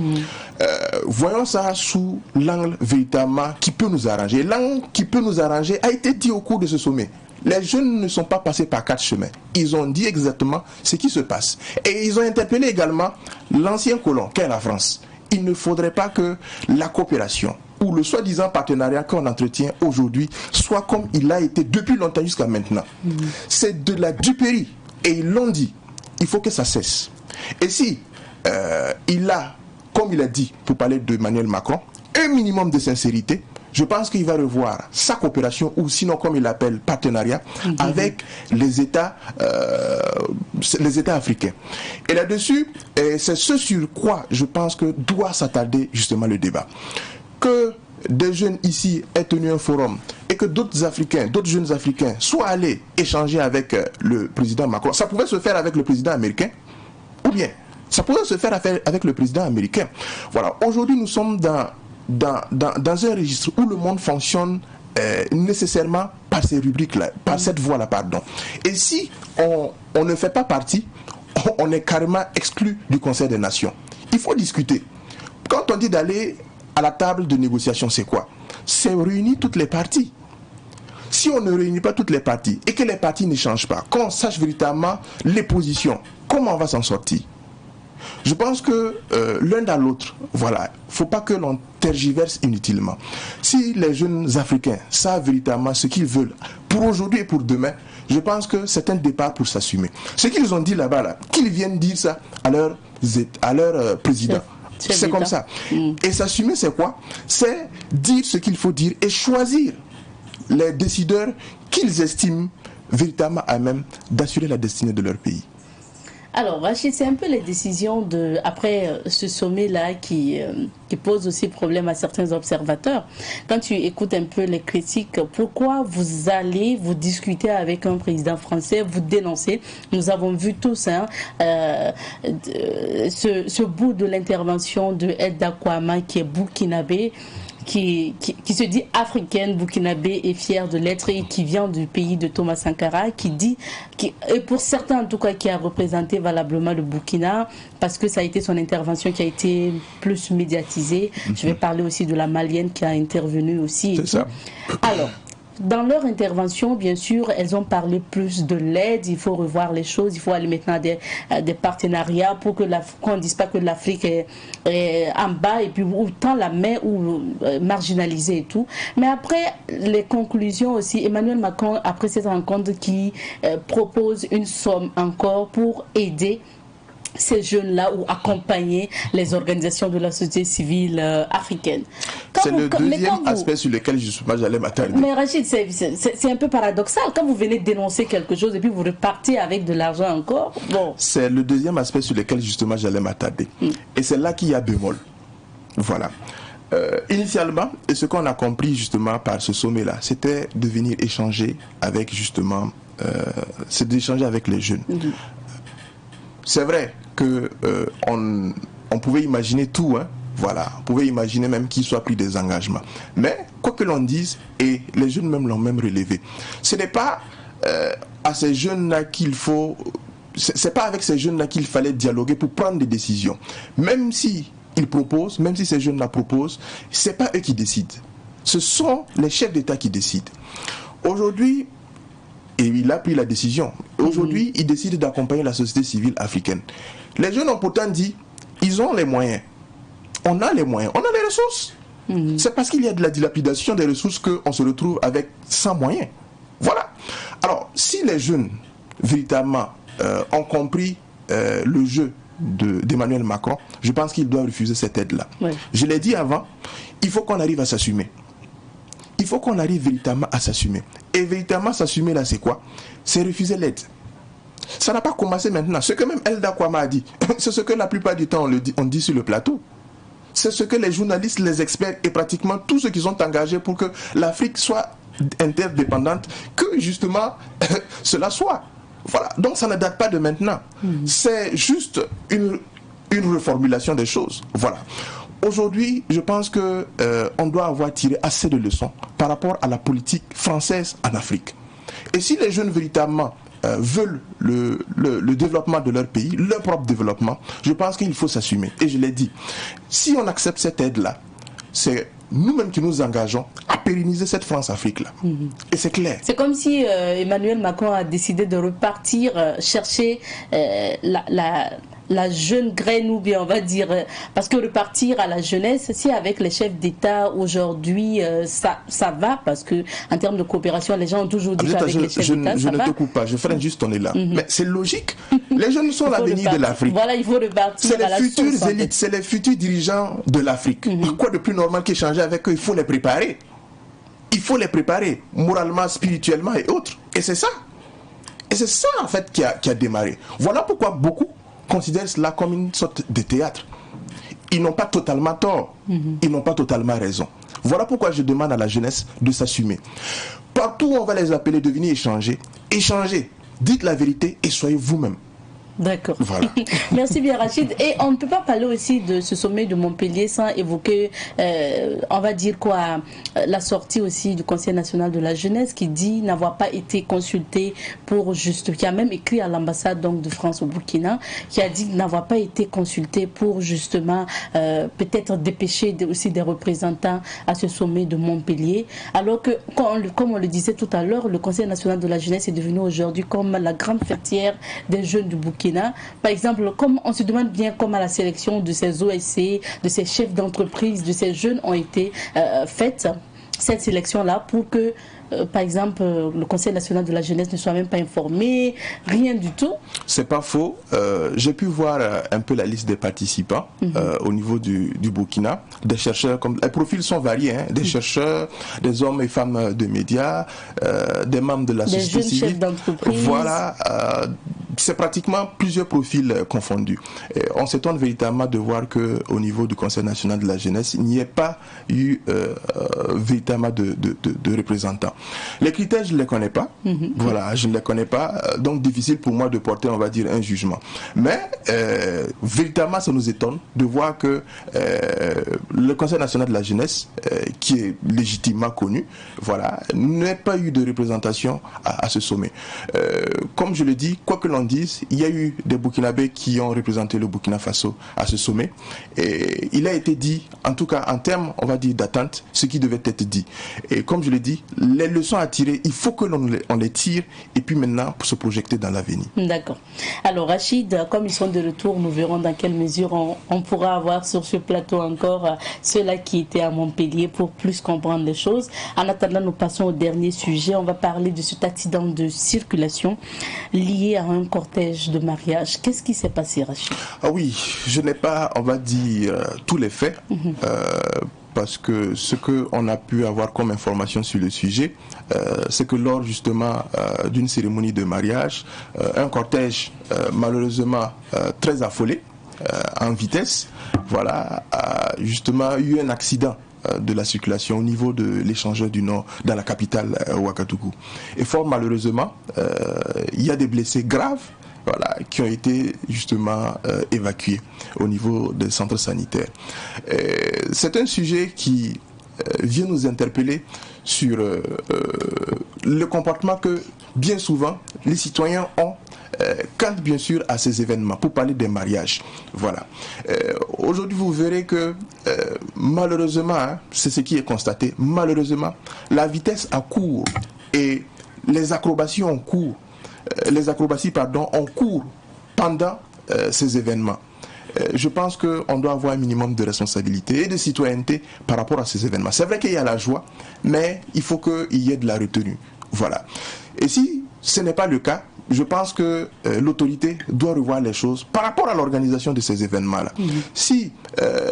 Voyons ça sous l'angle véritablement qui peut nous arranger. L'angle qui peut nous arranger a été dit au cours de ce sommet. Les jeunes ne sont pas passés par 4 chemins. Ils ont dit exactement ce qui se passe. Et ils ont interpellé également l'ancien colon, qu'est la France. Il ne faudrait pas que la coopération ou le soi-disant partenariat qu'on entretient aujourd'hui soit comme il a été depuis longtemps jusqu'à maintenant. C'est de la duperie. Et ils l'ont dit. Il faut que ça cesse. Et si il a, comme il a dit, pour parler d'Emmanuel Macron, un minimum de sincérité, je pense qu'il va revoir sa coopération, ou sinon comme il l'appelle partenariat, avec les États africains. Et là-dessus, c'est ce sur quoi je pense que doit s'attarder justement le débat. Que des jeunes ici aient tenu un forum et que d'autres jeunes Africains soient allés échanger avec le président Macron. Ça pouvait se faire avec le président américain, ou bien ça pouvait se faire avec le président américain. Voilà, aujourd'hui nous sommes dans un registre où le monde fonctionne nécessairement par ces rubriques-là, par cette voie-là, pardon. Et si on ne fait pas partie, on est carrément exclu du Conseil des Nations. Il faut discuter. Quand on dit d'aller à la table de négociation, c'est quoi? C'est réunir toutes les parties. Si on ne réunit pas toutes les parties et que les parties ne changent pas, qu'on sache véritablement les positions, comment on va s'en sortir? Je pense que l'un dans l'autre, voilà, il ne faut pas que l'on tergiverse inutilement. Si les jeunes Africains savent véritablement ce qu'ils veulent pour aujourd'hui et pour demain, je pense que c'est un départ pour s'assumer. Ce qu'ils ont dit là-bas, là, qu'ils viennent dire ça à leur président. C'est comme ça. Et s'assumer, c'est quoi? C'est dire ce qu'il faut dire et choisir les décideurs qu'ils estiment véritablement à même d'assurer la destinée de leur pays. Alors, Rachid, c'est un peu les décisions après ce sommet-là qui pose aussi problème à certains observateurs. Quand tu écoutes un peu les critiques, pourquoi vous allez vous discuter avec un président français, vous dénoncer? Nous avons vu tous ce bout de l'intervention de Aida Kouama qui est burkinabé, qui se dit africaine, burkinabé et fière de l'être et qui vient du pays de Thomas Sankara, et pour certains en tout cas qui a représenté valablement le Burkina parce que ça a été son intervention qui a été plus médiatisée. Je vais parler aussi de la Malienne qui a intervenu aussi. C'est ça. Alors, dans leur intervention, bien sûr, elles ont parlé plus de l'aide, il faut revoir les choses, il faut aller maintenant à des partenariats pour qu'on ne dise pas que l'Afrique est en bas et puis autant la main ou marginalisée et tout. Mais après, les conclusions aussi, Emmanuel Macron, après cette rencontre, qui propose une somme encore pour aider ces jeunes-là ou accompagner les organisations de la société civile africaine. C'est le deuxième aspect sur lequel j'allais m'attarder. Mais Rachid, c'est un peu paradoxal. Quand vous venez dénoncer quelque chose et puis vous repartez avec de l'argent encore, bon. C'est le deuxième aspect sur lequel justement j'allais m'attarder. Et c'est là qu'il y a bémol. Voilà. Initialement, et ce qu'on a compris justement par ce sommet-là, c'était de venir échanger avec justement, c'est d'échanger avec les jeunes. C'est vrai que on pouvait imaginer tout, hein. Voilà, on pouvait imaginer même qu'il soit pris des engagements. Mais quoi que l'on dise, et les jeunes même l'ont même relevé, ce n'est pas à ces jeunes-là qu'il faut, c'est pas avec ces jeunes-là qu'il fallait dialoguer pour prendre des décisions. Même si ils proposent, même si ces jeunes-là proposent, c'est pas eux qui décident. Ce sont les chefs d'État qui décident. Aujourd'hui, et il a pris la décision. Aujourd'hui, il décide d'accompagner la société civile africaine. Les jeunes ont pourtant dit, ils ont les moyens. On a les moyens, on a les ressources. C'est parce qu'il y a de la dilapidation des ressources qu'on se retrouve avec sans moyens. Voilà. Alors, si les jeunes, véritablement, ont compris le jeu d'Emmanuel Macron, je pense qu'ils doivent refuser cette aide-là. Ouais. Je l'ai dit avant, il faut qu'on arrive à s'assumer. Il faut qu'on arrive véritablement à s'assumer. Et véritablement s'assumer là, c'est quoi? C'est refuser l'aide. Ça n'a pas commencé maintenant. Ce que même Aida Kouama a dit, c'est ce que la plupart du temps on dit sur le plateau. C'est ce que les journalistes, les experts et pratiquement tous ceux qui sont engagés pour que l'Afrique soit interdépendante, que justement cela soit. Voilà. Donc ça ne date pas de maintenant. C'est juste une reformulation des choses. Voilà. Aujourd'hui, je pense que on doit avoir tiré assez de leçons par rapport à la politique française en Afrique. Et si les jeunes véritablement veulent le développement de leur pays, leur propre développement, je pense qu'il faut s'assumer. Et je l'ai dit, si on accepte cette aide-là, c'est nous-mêmes qui nous engageons à pérenniser cette France-Afrique-là. Et c'est clair. C'est comme si Emmanuel Macron a décidé de repartir chercher la jeune graine, ou bien on va dire, parce que repartir à la jeunesse, si avec les chefs d'État aujourd'hui, ça va, parce que en termes de coopération, les gens ont toujours dit qu'avec les chefs d'État, je ne te coupe pas, je freine juste ton élan. Mais c'est logique. Les jeunes sont l'avenir de l'Afrique. Voilà, il faut repartir. C'est les futures élites, c'est les futurs dirigeants de l'Afrique. Quoi de plus normal qu'échanger avec eux? Il faut les préparer. Il faut les préparer, moralement, spirituellement et autres. Et c'est ça. Et c'est ça, en fait, qui a démarré. Voilà pourquoi beaucoup considèrent cela comme une sorte de théâtre. Ils n'ont pas totalement tort. Ils n'ont pas totalement raison. Voilà pourquoi je demande à la jeunesse de s'assumer. Partout où on va les appeler de venir échanger, échangez. Dites la vérité et soyez vous-même. D'accord. Voilà. Merci bien Rachid. Et on ne peut pas parler aussi de ce sommet de Montpellier sans évoquer, on va dire quoi, la sortie aussi du Conseil national de la jeunesse qui dit n'avoir pas été consulté pour qui a même écrit à l'ambassade donc de France au Burkina, qui a dit n'avoir pas été consulté pour justement peut-être dépêcher aussi des représentants à ce sommet de Montpellier. Alors que, comme on le disait tout à l'heure, le Conseil national de la jeunesse est devenu aujourd'hui comme la grande fêtière des jeunes du Burkina. Par exemple, comme on se demande bien comment la sélection de ces OSC, de ces chefs d'entreprise, de ces jeunes ont été faites. cette sélection-là pour que, par exemple, le Conseil national de la jeunesse ne soit même pas informé, rien du tout? C'est pas faux. J'ai pu voir un peu la liste des participants au niveau du Burkina. Des chercheurs, les profils sont variés, hein, des chercheurs, des hommes et femmes de médias, des membres de la société civile. Des jeunes chefs d'entreprise. Voilà. C'est pratiquement plusieurs profils confondus. Et on s'étonne véritablement de voir qu'au niveau du Conseil national de la jeunesse, il n'y ait pas eu véritablement de représentants. Les critères, je ne les connais pas. Voilà, je ne les connais pas. Donc, difficile pour moi de porter, on va dire, un jugement. Mais, véritablement, ça nous étonne de voir que le Conseil national de la jeunesse, qui est légitimement connu, voilà, n'ait pas eu de représentation à ce sommet. Comme je le dis, quoi que l'on dise, il y a eu des Burkinabés qui ont représenté le Burkina Faso à ce sommet. Et il a été dit, en tout cas en termes, on va dire, d'attente, ce qui devait être dit. Et comme je l'ai dit, les leçons à tirer, il faut que l'on les tire et puis maintenant pour se projeter dans l'avenir. D'accord. Alors Rachid, comme ils sont de retour, nous verrons dans quelle mesure on pourra avoir sur ce plateau encore ceux-là qui étaient à Montpellier pour plus comprendre les choses. En attendant, nous passons au dernier sujet. On va parler de cet accident de circulation lié à un cortège de mariage. Qu'est-ce qui s'est passé, Rachid? Ah oui, je n'ai pas, on va dire, tous les faits. Parce que ce qu'on a pu avoir comme information sur le sujet, c'est que lors justement d'une cérémonie de mariage, un cortège malheureusement très affolé, en vitesse, voilà, a justement eu un accident de la circulation au niveau de l'échangeur du Nord dans la capitale Ouagadougou. Et fort malheureusement, il y a des blessés graves, voilà, qui ont été justement évacués au niveau des centres sanitaires. C'est un sujet qui vient nous interpeller sur le comportement que bien souvent les citoyens ont quant bien sûr à ces événements, pour parler des mariages. Voilà. Aujourd'hui, vous verrez que malheureusement, hein, c'est ce qui est constaté, malheureusement, la vitesse à court et les acrobaties en cours, en cours pendant ces événements. Je pense qu'on doit avoir un minimum de responsabilité et de citoyenneté par rapport à ces événements. C'est vrai qu'il y a la joie, mais il faut qu'il y ait de la retenue. Voilà. Et si ce n'est pas le cas, je pense que l'autorité doit revoir les choses par rapport à l'organisation de ces événements-là. Si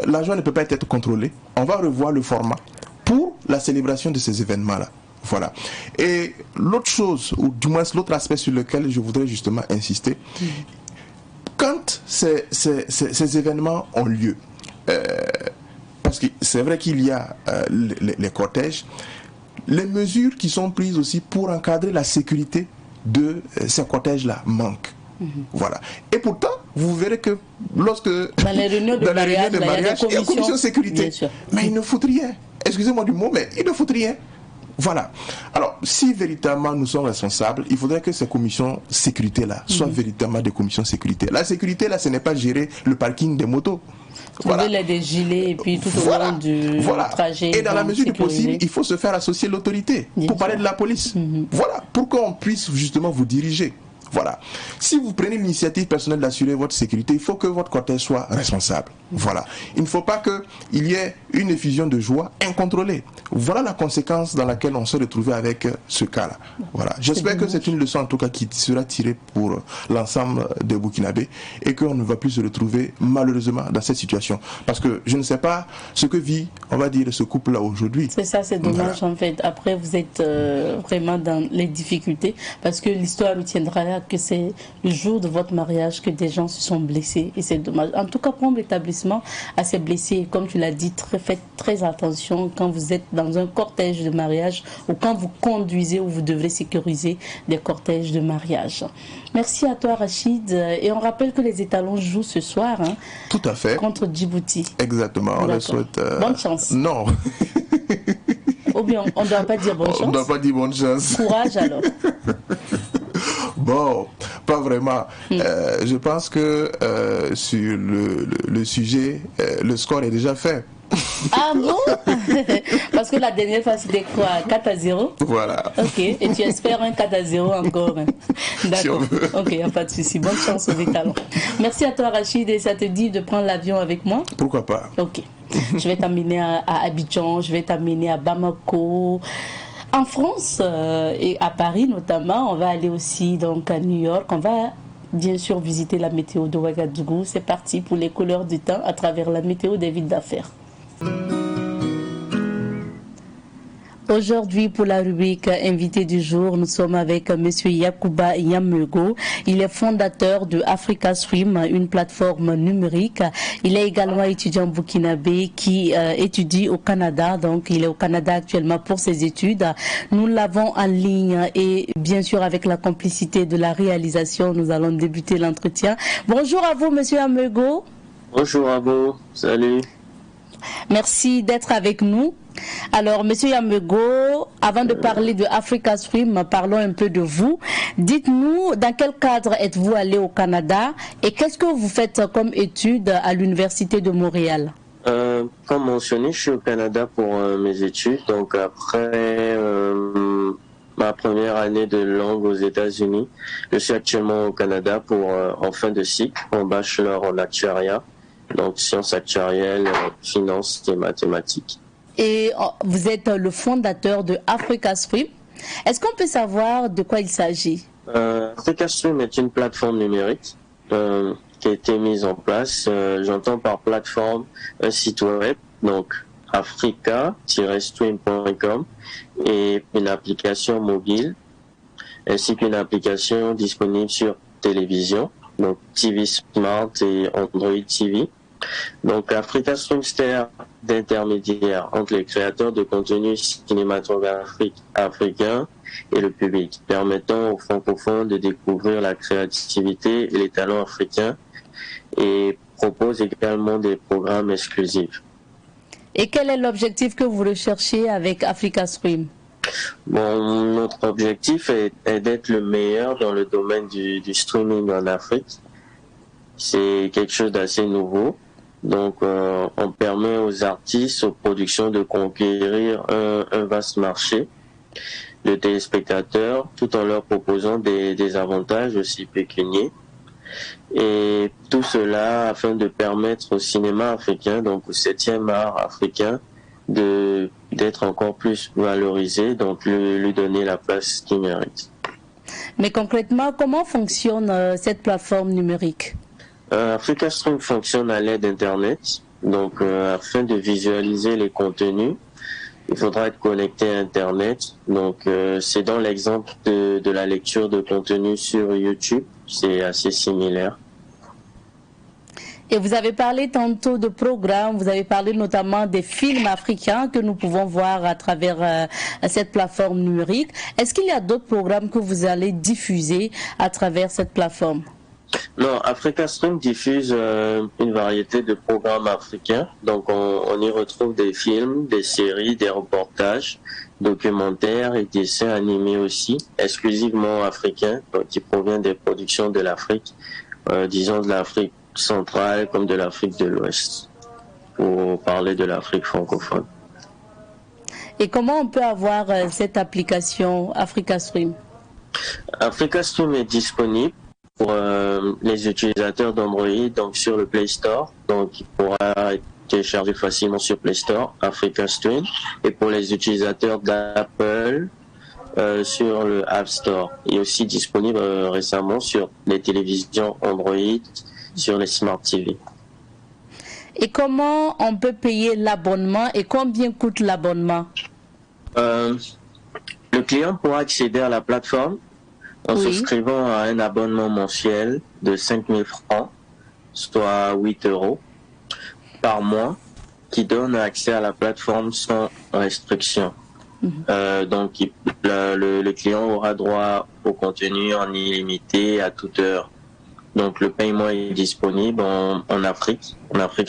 la joie ne peut pas être contrôlée, on va revoir le format pour la célébration de ces événements-là. Voilà. Et l'autre chose, ou du moins l'autre aspect sur lequel je voudrais justement insister, quand ces événements ont lieu, parce que c'est vrai qu'il y a les cortèges, les mesures qui sont prises aussi pour encadrer la sécurité de ces cortèges-là manquent. Voilà. Et pourtant, vous verrez que lorsque dans les réunions de mariage, il y a une commission sécurité, mais ils ne foutent rien. Excusez-moi du mot, mais ils ne foutent rien. Voilà. Alors, si véritablement nous sommes responsables, il faudrait que ces commissions sécurité-là soient véritablement des commissions sécurité. La sécurité, là, ce n'est pas gérer le parking des motos. Voilà. Des gilets et puis tout au long du trajet. Et dans la mesure du possible, il faut se faire associer l'autorité pour parler de la police. Voilà. Pour qu'on puisse justement vous diriger. Voilà. Si vous prenez l'initiative personnelle d'assurer votre sécurité, il faut que votre cortège soit responsable. Voilà. Il ne faut pas qu'il y ait une effusion de joie incontrôlée. Voilà la conséquence dans laquelle on s'est retrouvé avec ce cas-là. Voilà. J'espère que c'est une leçon en tout cas qui sera tirée pour l'ensemble des Burkinabés et qu'on ne va plus se retrouver malheureusement dans cette situation. Parce que je ne sais pas ce que vit, on va dire, ce couple-là aujourd'hui. C'est ça, c'est dommage en fait. Après, vous êtes vraiment dans les difficultés parce que l'histoire retiendra que c'est le jour de votre mariage que des gens se sont blessés et c'est dommage. En tout cas, pour l'établissement à ces blessés, comme tu l'as dit, faites très attention quand vous êtes dans un cortège de mariage ou quand vous conduisez ou vous devrez sécuriser des cortèges de mariage. Merci à toi, Rachid. Et on rappelle que les étalons jouent ce soir. Hein, tout à fait. Contre Djibouti. Exactement. On leur souhaite... Bonne chance. Non. Ou bien on ne doit pas dire bonne chance. On ne doit pas dire bonne chance. Courage alors. Bon, pas vraiment. Je pense que sur le sujet, le score est déjà fait. Ah bon? Parce que la dernière fois c'était quoi? 4-0? Voilà. Ok, et tu espères un 4-0 encore? D'accord. Ok, il n'y a pas de souci. Bonne chance aux étalons. Merci à toi, Rachid, et ça te dit de prendre l'avion avec moi? Pourquoi pas? Ok. Je vais t'amener à Abidjan, je vais t'amener à Bamako. En France et à Paris notamment, on va aller aussi donc à New York. On va bien sûr visiter la météo de Ouagadougou. C'est parti pour les couleurs du temps à travers la météo des villes d'affaires. Aujourd'hui, pour la rubrique invité du jour, nous sommes avec M. Yacouba Yamego. Il est fondateur de Africa Stream, une plateforme numérique. Il est également étudiant burkinabé qui étudie au Canada. Donc, il est au Canada actuellement pour ses études. Nous l'avons en ligne et bien sûr, avec la complicité de la réalisation, nous allons débuter l'entretien. Bonjour à vous, M. Yamego. Bonjour à vous. Salut. Merci d'être avec nous. Alors, Monsieur Yamego, avant de parler de Africa Stream, parlons un peu de vous. Dites-nous, dans quel cadre êtes-vous allé au Canada et qu'est-ce que vous faites comme études à l'Université de Montréal? Comme mentionné, je suis au Canada pour mes études. Donc, après ma première année de langue aux États-Unis, je suis actuellement au Canada pour en fin de cycle, en bachelor en actuariat, donc sciences actuarielles, finance et mathématiques. Et vous êtes le fondateur de Africa Stream. Est-ce qu'on peut savoir de quoi il s'agit? Africa Stream est une plateforme numérique qui a été mise en place. J'entends par plateforme un site web, donc africa-stream.com, et une application mobile, ainsi qu'une application disponible sur télévision, donc TV Smart et Android TV. Donc, Africa Stream sert d'intermédiaire entre les créateurs de contenu cinématographique africains et le public, permettant aux francophones de découvrir la créativité et les talents africains, et propose également des programmes exclusifs. Et quel est l'objectif que vous recherchez avec Africa Stream? Bon, notre objectif est d'être le meilleur dans le domaine du streaming en Afrique. C'est quelque chose d'assez nouveau. Donc, on permet aux artistes, aux productions de conquérir un vaste marché de téléspectateurs, tout en leur proposant des avantages aussi pécuniaires. Et tout cela afin de permettre au cinéma africain, donc au 7e art africain, d'être encore plus valorisé, donc lui donner la place qu'il mérite. Mais concrètement, comment fonctionne cette plateforme numérique? Africa Stream fonctionne à l'aide d'Internet. Donc, afin de visualiser les contenus, il faudra être connecté à Internet. Donc, c'est dans l'exemple de la lecture de contenu sur YouTube. C'est assez similaire. Et vous avez parlé tantôt de programmes, vous avez parlé notamment des films africains que nous pouvons voir à travers cette plateforme numérique. Est-ce qu'il y a d'autres programmes que vous allez diffuser à travers cette plateforme? Non, Africa Stream diffuse une variété de programmes africains. Donc, on y retrouve des films, des séries, des reportages, documentaires et dessins animés aussi, exclusivement africains, qui proviennent des productions de l'Afrique, disons de l'Afrique centrale comme de l'Afrique de l'Ouest, pour parler de l'Afrique francophone. Et comment on peut avoir cette application Africa Stream? Africa Stream est disponible pour les utilisateurs d'Android, donc sur le Play Store, donc il pourra être téléchargé facilement sur Play Store, Africa Stream, et pour les utilisateurs d'Apple sur le App Store. Il est aussi disponible récemment sur les télévisions Android, sur les Smart TV. Et comment on peut payer l'abonnement et combien coûte l'abonnement? Le client pourra accéder à la plateforme en souscrivant à un abonnement mensuel de 5 000 francs, soit 8 € par mois, qui donne accès à la plateforme sans restriction. Donc, le client aura droit au contenu en illimité à toute heure. Donc, le paiement est disponible en Afrique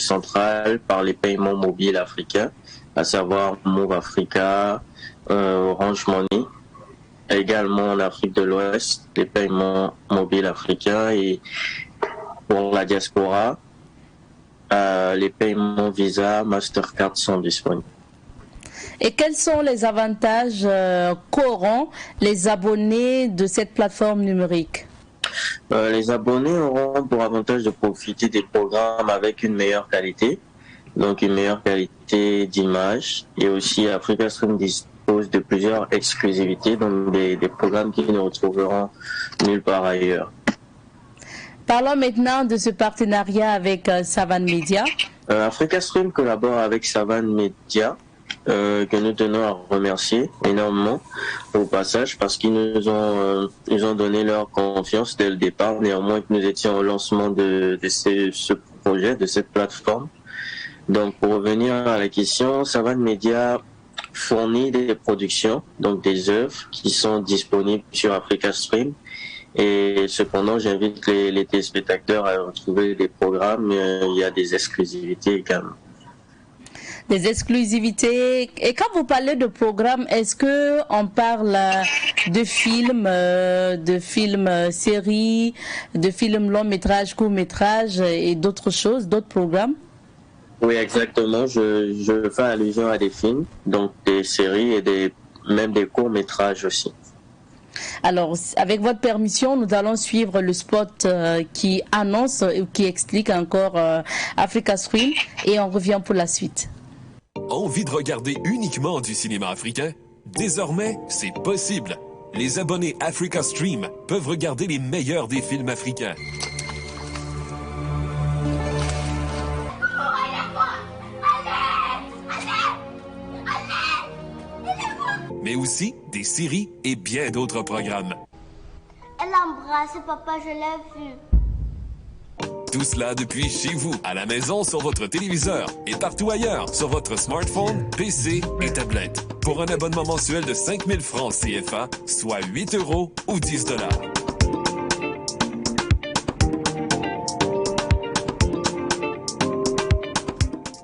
centrale, par les paiements mobiles africains, à savoir Move Africa, Orange Money. Également en Afrique de l'Ouest, les paiements mobiles africains, et pour la diaspora, les paiements Visa, Mastercard sont disponibles. Et quels sont les avantages qu'auront les abonnés de cette plateforme numérique? Les abonnés auront pour avantage de profiter des programmes avec une meilleure qualité, donc une meilleure qualité d'image. Et aussi, Africa Stream dispose de plusieurs exclusivités, donc des programmes qui ne retrouveront nulle part ailleurs. Parlons maintenant de ce partenariat avec Savane Media. Africa Stream collabore avec Savane Media, que nous tenons à remercier énormément au passage, parce qu'ils nous ont donné leur confiance dès le départ, néanmoins que nous étions au lancement de ce projet, de cette plateforme. Donc pour revenir à la question, Savane Media fournit des productions, donc des œuvres qui sont disponibles sur Africa Stream. Et cependant, j'invite les téléspectateurs à retrouver des programmes. Il y a des exclusivités également. Des exclusivités. Et quand vous parlez de programmes, est-ce que on parle de films séries, de films long métrage, court métrage et d'autres choses, d'autres programmes? Oui, exactement. Je fais allusion à des films, donc des séries et même des courts métrages aussi. Alors, avec votre permission, nous allons suivre le spot qui annonce ou qui explique encore Africa Stream et on revient pour la suite. Envie de regarder uniquement du cinéma africain? Désormais, c'est possible. Les abonnés Africa Stream peuvent regarder les meilleurs des films africains. Mais aussi des séries et bien d'autres programmes. Elle a embrassé papa, je l'ai vu. Tout cela depuis chez vous, à la maison, sur votre téléviseur et partout ailleurs, sur votre smartphone, PC et tablette. Pour un abonnement mensuel de 5 000 francs CFA, soit 8 € ou 10 $.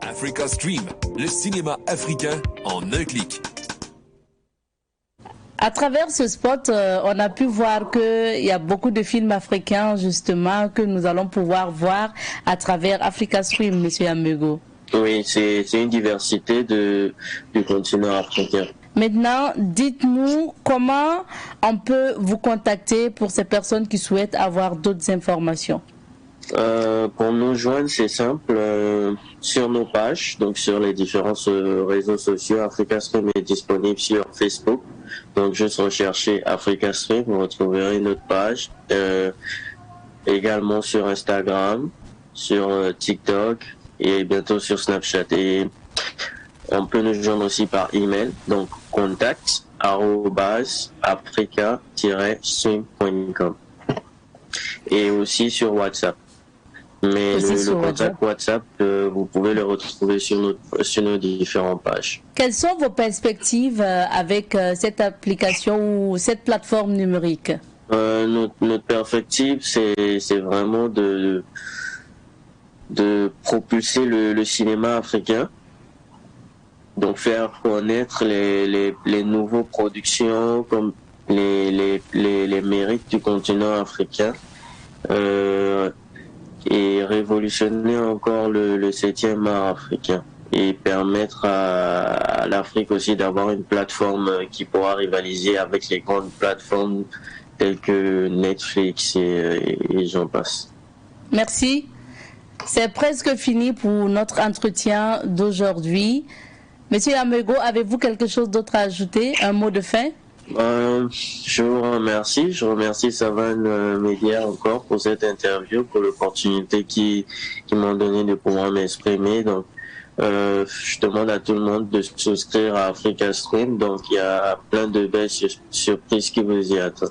Africa Stream, le cinéma africain en un clic. À travers ce spot, on a pu voir qu'il y a beaucoup de films africains, justement, que nous allons pouvoir voir à travers Africa Stream, M. Amego. Oui, c'est une diversité du continent africain. Maintenant, dites-nous comment on peut vous contacter pour ces personnes qui souhaitent avoir d'autres informations. Pour nous joindre, c'est simple, sur nos pages, donc sur les différents réseaux sociaux. Africa Stream est disponible sur Facebook, donc juste recherchez Africa Stream, vous retrouverez notre page, également sur Instagram, sur TikTok et bientôt sur Snapchat. Et on peut nous joindre aussi par email, donc contact@africa-stream.com et aussi sur WhatsApp. Mais le contact WhatsApp, vous pouvez le retrouver sur nos différentes pages. Quelles sont vos perspectives avec cette application ou cette plateforme numérique? Notre perspective, c'est vraiment de propulser le cinéma africain. Donc faire connaître les nouvelles productions comme les mérites du continent africain. Et révolutionner encore le 7e art africain et permettre à l'Afrique aussi d'avoir une plateforme qui pourra rivaliser avec les grandes plateformes telles que Netflix et j'en passe. Merci. C'est presque fini pour notre entretien d'aujourd'hui. Monsieur Amego, avez-vous quelque chose d'autre à ajouter? Un mot de fin? Je vous remercie. Je remercie Savane Media encore pour cette interview, pour l'opportunité qu'ils m'ont donné de pouvoir m'exprimer. Donc, je demande à tout le monde de souscrire à Africa Stream. Donc, il y a plein de belles surprises qui vous y attendent.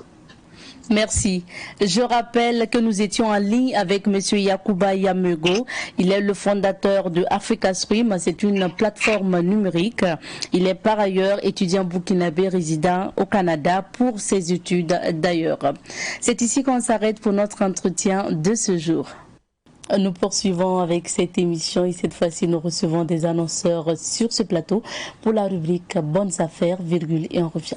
Merci. Je rappelle que nous étions en ligne avec M. Yacouba Yamego. Il est le fondateur de Africa Stream. C'est une plateforme numérique. Il est par ailleurs étudiant burkinabé résident au Canada pour ses études d'ailleurs. C'est ici qu'on s'arrête pour notre entretien de ce jour. Nous poursuivons avec cette émission et cette fois-ci nous recevons des annonceurs sur ce plateau pour la rubrique Bonnes affaires, et on revient.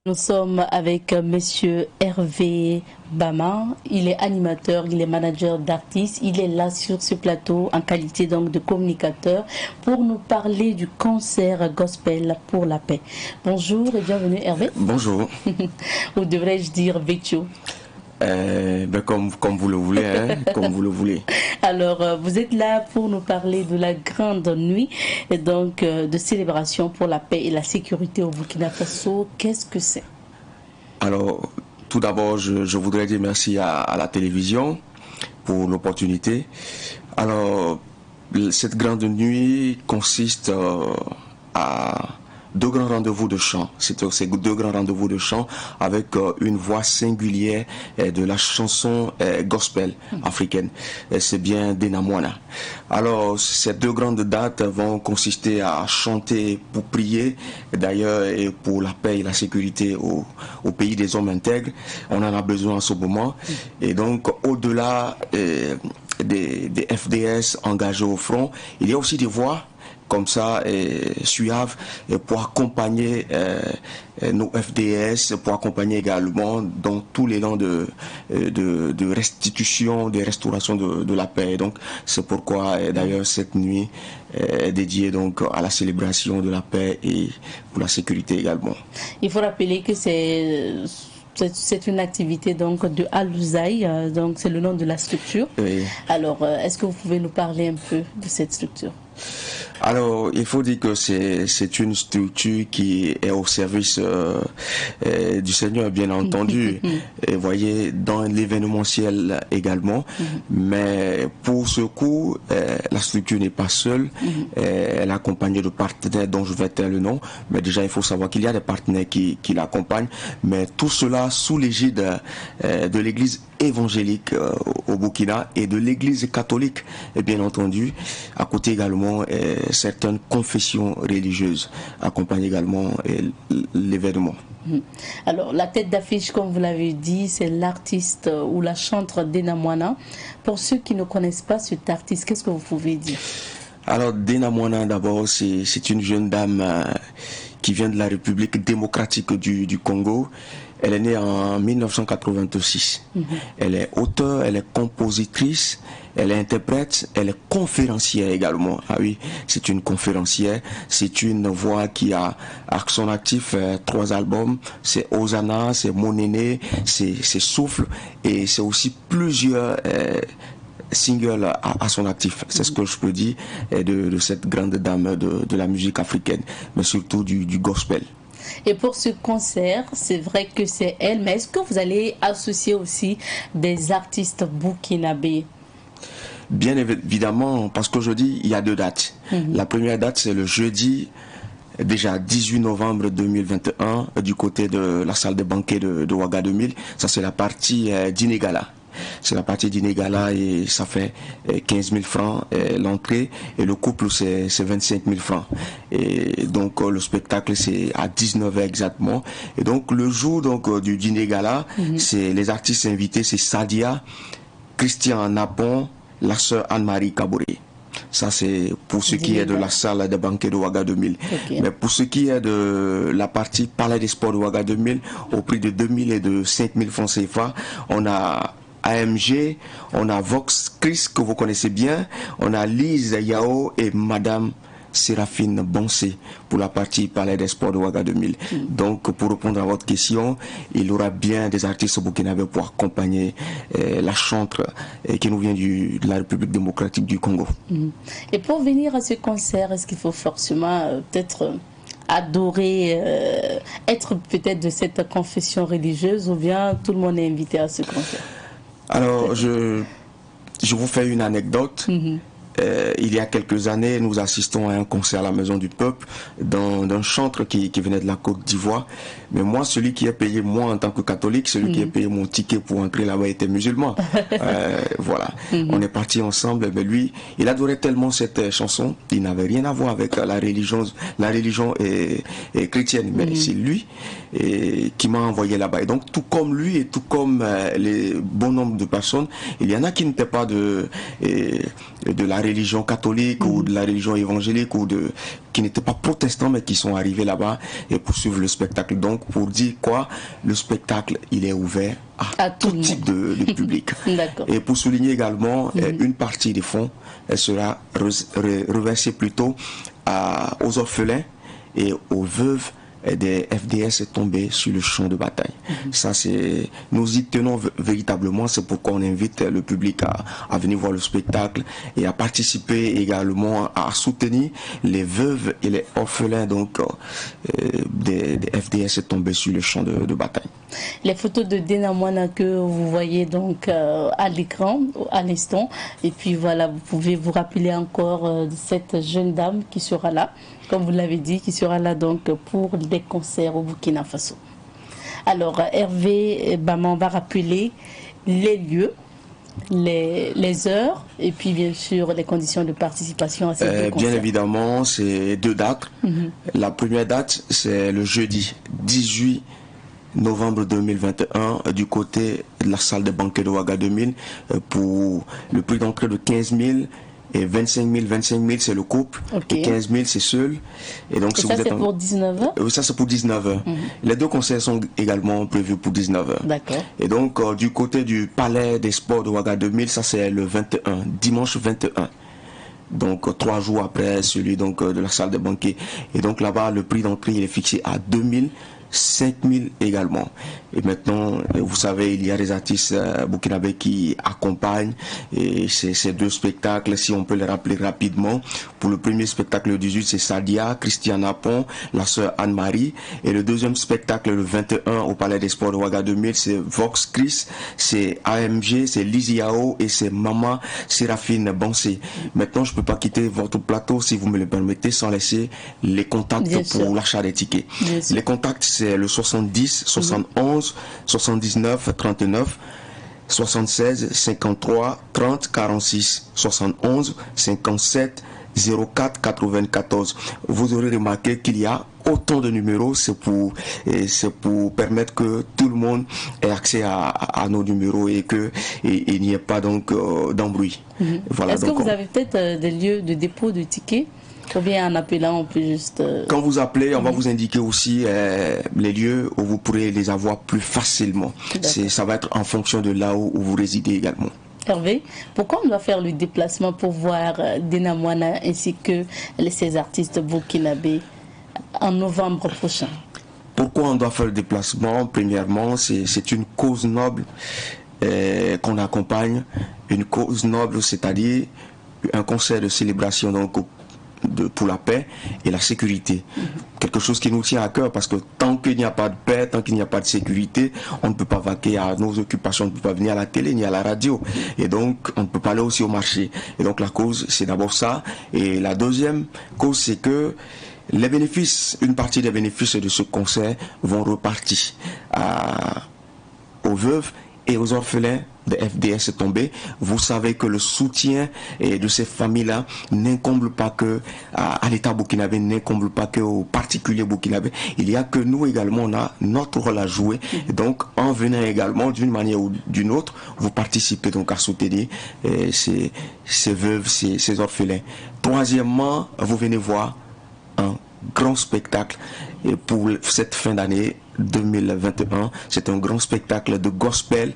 Nous sommes avec Monsieur Hervé Bama. Il est animateur, il est manager d'artistes. Il est là sur ce plateau en qualité donc de communicateur pour nous parler du concert gospel pour la paix. Bonjour et bienvenue Hervé. Bonjour. Ou devrais-je dire Vétio? Comme vous le voulez, hein, comme vous le voulez. Alors, vous êtes là pour nous parler de la grande nuit, et donc de célébration pour la paix et la sécurité au Burkina Faso. Qu'est-ce que c'est? Alors, tout d'abord, je voudrais dire merci à la télévision pour l'opportunité. Alors, cette grande nuit consiste à deux grands rendez-vous de chant. C'était ces deux grands rendez-vous de chant avec une voix singulière de la chanson gospel africaine. C'est bien Denamwana. Alors, ces deux grandes dates vont consister à chanter pour prier, d'ailleurs, et pour la paix et la sécurité au pays des hommes intègres. On en a besoin en ce moment. Et donc, au-delà des FDS engagés au front, il y a aussi des voix comme ça, suaves, pour accompagner nos FDS, pour accompagner également dans tous les langues de restitution, de restauration de la paix. Donc, c'est pourquoi, d'ailleurs, cette nuit est dédiée donc à la célébration de la paix et pour la sécurité également. Il faut rappeler que c'est une activité donc de Alouzaï, donc c'est le nom de la structure. Oui. Alors, est-ce que vous pouvez nous parler un peu de cette structure? Alors, il faut dire que c'est une structure qui est au service du Seigneur, bien entendu. Et voyez, dans l'événementiel également. Mais pour ce coup, la structure n'est pas seule. Elle est accompagnée de partenaires dont je vais taire le nom. Mais déjà, il faut savoir qu'il y a des partenaires qui l'accompagnent. Mais tout cela sous l'égide de l'Église évangélique au Burkina et de l'Église catholique, et bien entendu, à côté également certaines confessions religieuses accompagnent également l'événement. Alors, la tête d'affiche, comme vous l'avez dit, c'est l'artiste ou la chanteuse Denamwana. Pour ceux qui ne connaissent pas cet artiste, qu'est-ce que vous pouvez dire? Alors, Denamwana, d'abord, c'est une jeune dame qui vient de la République démocratique du Congo. Elle est née en 1986. Elle est auteure, elle est compositrice, elle est interprète, elle est conférencière également. Ah oui, c'est une conférencière. C'est une voix qui a à son actif 3 albums. C'est Hosanna, c'est Mon Aîné, c'est Souffle et c'est aussi plusieurs singles à son actif. C'est ce que je peux dire de cette grande dame de la musique africaine, mais surtout du gospel. Et pour ce concert, c'est vrai que c'est elle, mais est-ce que vous allez associer aussi des artistes burkinabés? Bien évidemment, parce qu'aujourd'hui, il y a 2 dates. La première date, c'est le jeudi, déjà 18 novembre 2021, du côté de la salle de banquet de Ouaga 2000. Ça, c'est la partie d'Inégala. C'est la partie d'Inégala et ça fait 15 000 francs l'entrée et le couple c'est 25 000 francs. Et donc le spectacle c'est à 19h exactement. Et donc le jour donc du d'Inégala, c'est les artistes invités, c'est Sadia, Christian Napon, la sœur Anne-Marie Kabouré. Ça c'est pour ce qui est de la salle de banquet de Ouaga 2000. Okay. Mais pour ce qui est de la partie Palais des Sports de Ouaga 2000, au prix de 2000 et de 5000 francs CFA, on a AMG, on a Vox Chris que vous connaissez bien, on a Lise Yao et Madame Séraphine Bonsé pour la partie Palais des Sports de Ouaga 2000. Donc pour répondre à votre question, il y aura bien des artistes burkinabés pour accompagner la chanteuse qui nous vient de la République démocratique du Congo. Et pour venir à ce concert, est-ce qu'il faut forcément peut-être adorer, être peut-être de cette confession religieuse ou bien tout le monde est invité à ce concert? Alors, je vous fais une anecdote. Il y a quelques années, nous assistons à un concert à la Maison du Peuple d'un chanteur qui venait de la Côte d'Ivoire. Mais moi, celui qui a payé, moi en tant que catholique, celui qui a payé mon ticket pour entrer là-bas était musulman. Voilà. On est partis ensemble. Mais lui, il adorait tellement cette chanson. Il n'avait rien à voir avec la religion est chrétienne. Mais c'est lui qui m'a envoyé là-bas. Et donc, tout comme lui et tout comme les bon nombre de personnes, il y en a qui n'étaient pas de la religion catholique ou de la religion évangélique ou qui n'étaient pas protestants mais qui sont arrivés là-bas et pour suivre le spectacle. Donc pour dire quoi, le spectacle il est ouvert à tout type de public. Et pour souligner également une partie des fonds, elle sera reversée plutôt aux orphelins et aux veuves des FDS est tombé sur le champ de bataille. Ça, c'est, nous y tenons véritablement, c'est pourquoi on invite le public à venir voir le spectacle et à participer également à soutenir les veuves et les orphelins donc des FDS est tombé sur le champ de bataille. Les photos de Dena Moana que vous voyez donc à l'écran à l'instant, et puis voilà, vous pouvez vous rappeler encore de cette jeune dame qui sera là, comme vous l'avez dit, qui sera là donc pour des concerts au Burkina Faso. Alors Hervé Bama, on va rappeler les lieux, les heures et puis bien sûr les conditions de participation à ces deux concerts. Bien évidemment, c'est 2 dates. La première date, c'est le jeudi 18 novembre 2021 du côté de la salle de banquet de Ouaga 2000 pour le prix d'entrée de 15 000 et 25 000. 25 000 c'est le couple et 15 000 c'est seul. Et donc et si ça c'est pour 19h. Oui, ça c'est pour 19h. Les 2 concerts sont également prévus pour 19h. D'accord. Et donc du côté du palais des sports de Ouaga 2000, ça c'est le 21, dimanche 21. Donc 3 jours après celui donc de la salle de banquet. Et donc là-bas le prix d'entrée il est fixé à 2 000. 5 000 également. Et maintenant, vous savez, il y a des artistes burkinabés qui accompagnent et ces 2 spectacles, si on peut les rappeler rapidement. Pour le premier spectacle, le 18, c'est Sadia, Christiana Pont, la sœur Anne-Marie. Et le deuxième spectacle, le 21, au Palais des Sports de Ouaga 2000, c'est Vox Chris, c'est AMG, c'est Lizzy Yao et c'est Maman Séraphine Bansé. Maintenant, je ne peux pas quitter votre plateau, si vous me le permettez, sans laisser les contacts pour l'achat des tickets. Les contacts, c'est le 70 71 79 39 76 53 30 46 71 57 04 94. Vous aurez remarqué qu'il y a autant de numéros, c'est pour permettre que tout le monde ait accès à nos numéros et que il n'y ait pas donc d'embrouille. Voilà. Est-ce que vous avez peut-être des lieux de dépôt de tickets? Ou bien en appelant, on peut juste... Quand vous appelez, on va vous indiquer aussi les lieux où vous pourrez les avoir plus facilement. Ça va être en fonction de là où vous résidez également. Hervé, pourquoi on doit faire le déplacement pour voir Dena Moana ainsi que ces artistes burkinabés en novembre prochain? Pourquoi on doit faire le déplacement? Premièrement, c'est une cause noble qu'on accompagne. Une cause noble, c'est-à-dire un concert de célébration donc pour la paix et la sécurité. Quelque chose qui nous tient à cœur parce que tant qu'il n'y a pas de paix, tant qu'il n'y a pas de sécurité, on ne peut pas vaquer à nos occupations, on ne peut pas venir à la télé ni à la radio. Et donc, on ne peut pas aller aussi au marché. Et donc, la cause, c'est d'abord ça. Et la deuxième cause, c'est que les bénéfices, une partie des bénéfices de ce concert vont repartir aux veuves et aux orphelins de FDS tombés. Vous savez que le soutien de ces familles-là n'incombe pas que à l'État burkinabé, n'incombe pas que aux particuliers burkinabés. Il y a que nous également, on a notre rôle à jouer. Et donc, en venant également, d'une manière ou d'une autre, vous participez donc à soutenir ces veuves, ces orphelins. Troisièmement, vous venez voir un grand spectacle et pour cette fin d'année 2021. C'est un grand spectacle de gospel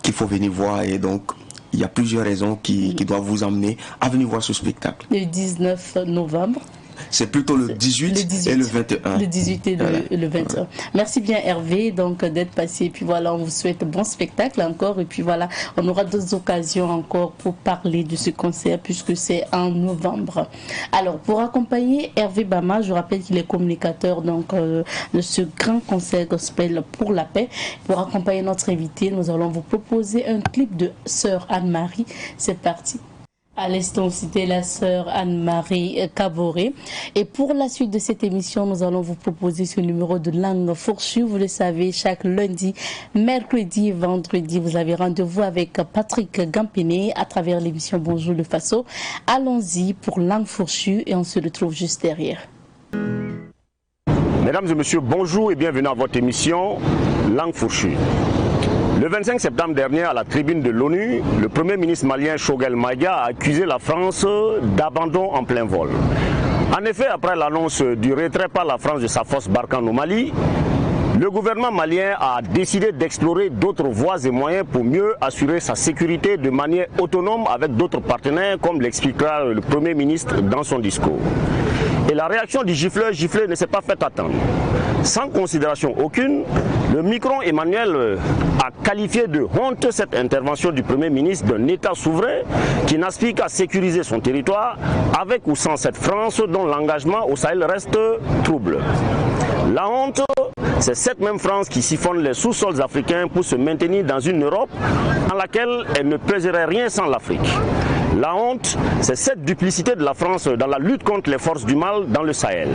qu'il faut venir voir et donc il y a plusieurs raisons qui doivent vous amener à venir voir ce spectacle. Le 19 novembre. C'est plutôt le 18 et le 21. Le 18 et le 21. Merci bien Hervé donc d'être passé. Et puis voilà, on vous souhaite bon spectacle encore. Et puis voilà, on aura d'autres occasions encore pour parler de ce concert puisque c'est en novembre. Alors pour accompagner Hervé Bama, je rappelle qu'il est communicateur donc de ce grand concert gospel pour la paix. Pour accompagner notre invité, nous allons vous proposer un clip de Sœur Anne-Marie. C'est parti. À l'instant, c'était la sœur Anne-Marie Cavoré. Et pour la suite de cette émission, nous allons vous proposer ce numéro de langue fourchue. Vous le savez, chaque lundi, mercredi et vendredi, vous avez rendez-vous avec Patrick Gampené à travers l'émission Bonjour le Faso. Allons-y pour langue fourchue et on se retrouve juste derrière. Mesdames et messieurs, bonjour et bienvenue à votre émission Langue fourchue. Le 25 septembre dernier, à la tribune de l'ONU, le Premier ministre malien Choguel Maïga a accusé la France d'abandon en plein vol. En effet, après l'annonce du retrait par la France de sa force Barkhane au Mali, le gouvernement malien a décidé d'explorer d'autres voies et moyens pour mieux assurer sa sécurité de manière autonome avec d'autres partenaires, comme l'expliquera le Premier ministre dans son discours. Et la réaction du gifleur giflé ne s'est pas fait attendre. Sans considération aucune, le Micron Emmanuel a qualifié de honte cette intervention du Premier ministre d'un État souverain qui n'aspire qu'à sécuriser son territoire avec ou sans cette France dont l'engagement au Sahel reste trouble. La honte, c'est cette même France qui siphonne les sous-sols africains pour se maintenir dans une Europe dans laquelle elle ne peserait rien sans l'Afrique. La honte, c'est cette duplicité de la France dans la lutte contre les forces du mal dans le Sahel.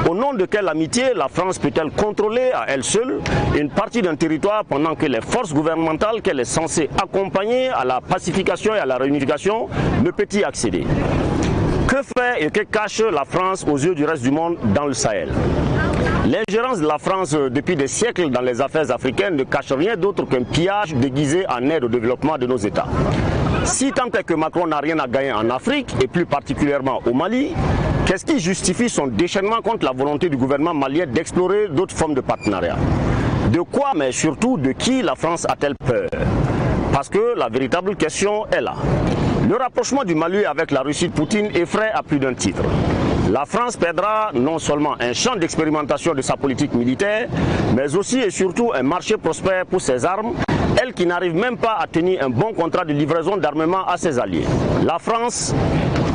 Au nom de quelle amitié la France peut-elle contrôler à elle seule une partie d'un territoire pendant que les forces gouvernementales qu'elle est censée accompagner à la pacification et à la réunification ne peut y accéder? Que fait et que cache la France aux yeux du reste du monde dans le Sahel? L'ingérence de la France depuis des siècles dans les affaires africaines ne cache rien d'autre qu'un pillage déguisé en aide au développement de nos États. Si tant est que Macron n'a rien à gagner en Afrique, et plus particulièrement au Mali, qu'est-ce qui justifie son déchaînement contre la volonté du gouvernement malien d'explorer d'autres formes de partenariat? De quoi, mais surtout de qui la France a-t-elle peur? Parce que la véritable question est là. Le rapprochement du Mali avec la Russie de Poutine effraie à plus d'un titre. La France perdra non seulement un champ d'expérimentation de sa politique militaire, mais aussi et surtout un marché prospère pour ses armes, elle qui n'arrive même pas à tenir un bon contrat de livraison d'armement à ses alliés. La France,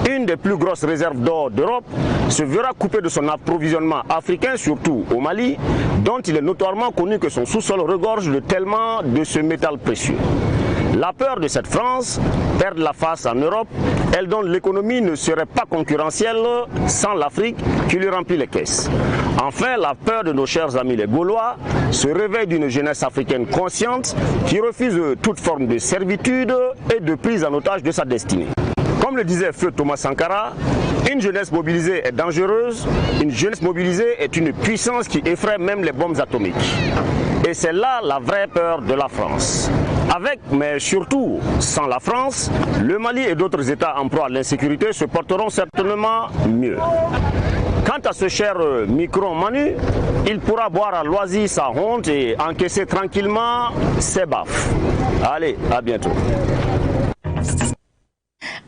une des plus grosses réserves d'or d'Europe, se verra coupée de son approvisionnement africain, surtout au Mali, dont il est notoirement connu que son sous-sol regorge de tellement de ce métal précieux. La peur de cette France, perdre la face en Europe, elle dont l'économie ne serait pas concurrentielle sans l'Afrique qui lui remplit les caisses. Enfin, la peur de nos chers amis les Gaulois, ce réveil d'une jeunesse africaine consciente qui refuse toute forme de servitude et de prise en otage de sa destinée. Comme le disait feu Thomas Sankara, une jeunesse mobilisée est dangereuse, une jeunesse mobilisée est une puissance qui effraie même les bombes atomiques. Et c'est là la vraie peur de la France. Avec, mais surtout sans la France, le Mali et d'autres États en proie à l'insécurité se porteront certainement mieux. Quant à ce cher Micron Manu, il pourra boire à loisir sa honte et encaisser tranquillement ses baffes. Allez, à bientôt.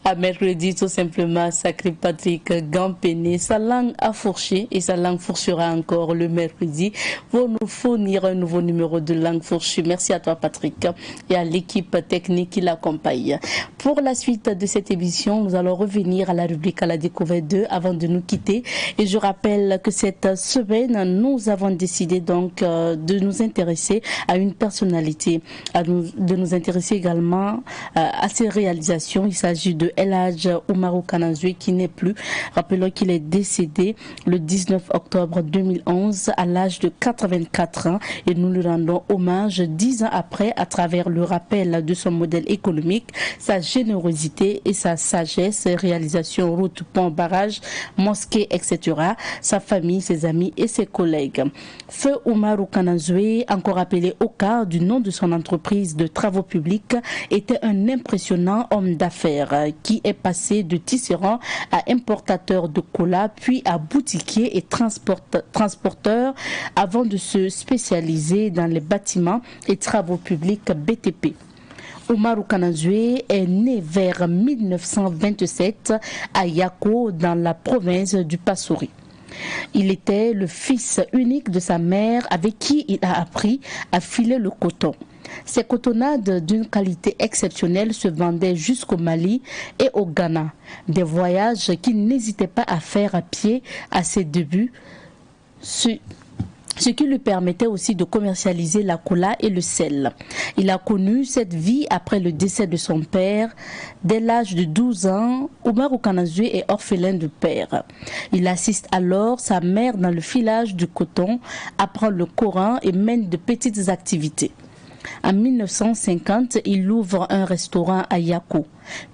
À mercredi, tout simplement, sacré Patrick Gampéné, sa langue a fourché et sa langue fourchera encore le mercredi pour nous fournir un nouveau numéro de langue fourchue. Merci à toi Patrick et à l'équipe technique qui l'accompagne. Pour la suite de cette émission, nous allons revenir à la rubrique à la découverte 2 avant de nous quitter. Et je rappelle que cette semaine, nous avons décidé donc de nous intéresser à une personnalité, de nous intéresser également à ses réalisations. Il s'agit de El Hadj Oumarou Kananzoué qui n'est plus. Rappelons qu'il est décédé le 19 octobre 2011 à l'âge de 84 ans et nous lui rendons hommage 10 ans après à travers le rappel de son modèle économique, sa générosité et sa sagesse, ses réalisations, routes, ponts, barrages, mosquées, etc., sa famille, ses amis et ses collègues. Feu Oumarou Kananzoué, encore appelé Oka du nom de son entreprise de travaux publics, était un impressionnant homme d'affaires qui est passé de tisserand à importateur de cola, puis à boutiquier et transporteur avant de se spécialiser dans les bâtiments et travaux publics BTP. Oumarou Kananzoué est né vers 1927 à Yako dans la province du Passouri. Il était le fils unique de sa mère avec qui il a appris à filer le coton. Ces cotonnades d'une qualité exceptionnelle se vendaient jusqu'au Mali et au Ghana. Des voyages qu'il n'hésitait pas à faire à pied à ses débuts, ce qui lui permettait aussi de commercialiser la cola et le sel. Il a connu cette vie après le décès de son père. Dès l'âge de 12 ans, Oumarou Kananzoué est orphelin de père. Il assiste alors sa mère dans le filage du coton, apprend le Coran et mène de petites activités. En 1950, il ouvre un restaurant à Yako,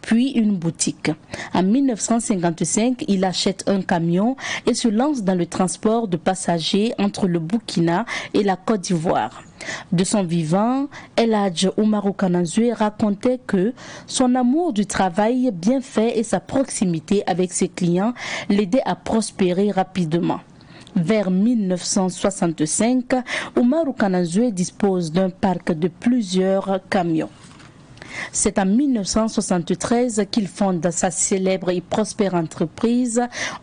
puis une boutique. En 1955, il achète un camion et se lance dans le transport de passagers entre le Burkina et la Côte d'Ivoire. De son vivant, El Hadj Oumarou Kananzoué racontait que son amour du travail bien fait et sa proximité avec ses clients l'aidaient à prospérer rapidement. Vers 1965, Oumarou Kananzoué dispose d'un parc de plusieurs camions. C'est en 1973 qu'il fonde sa célèbre et prospère entreprise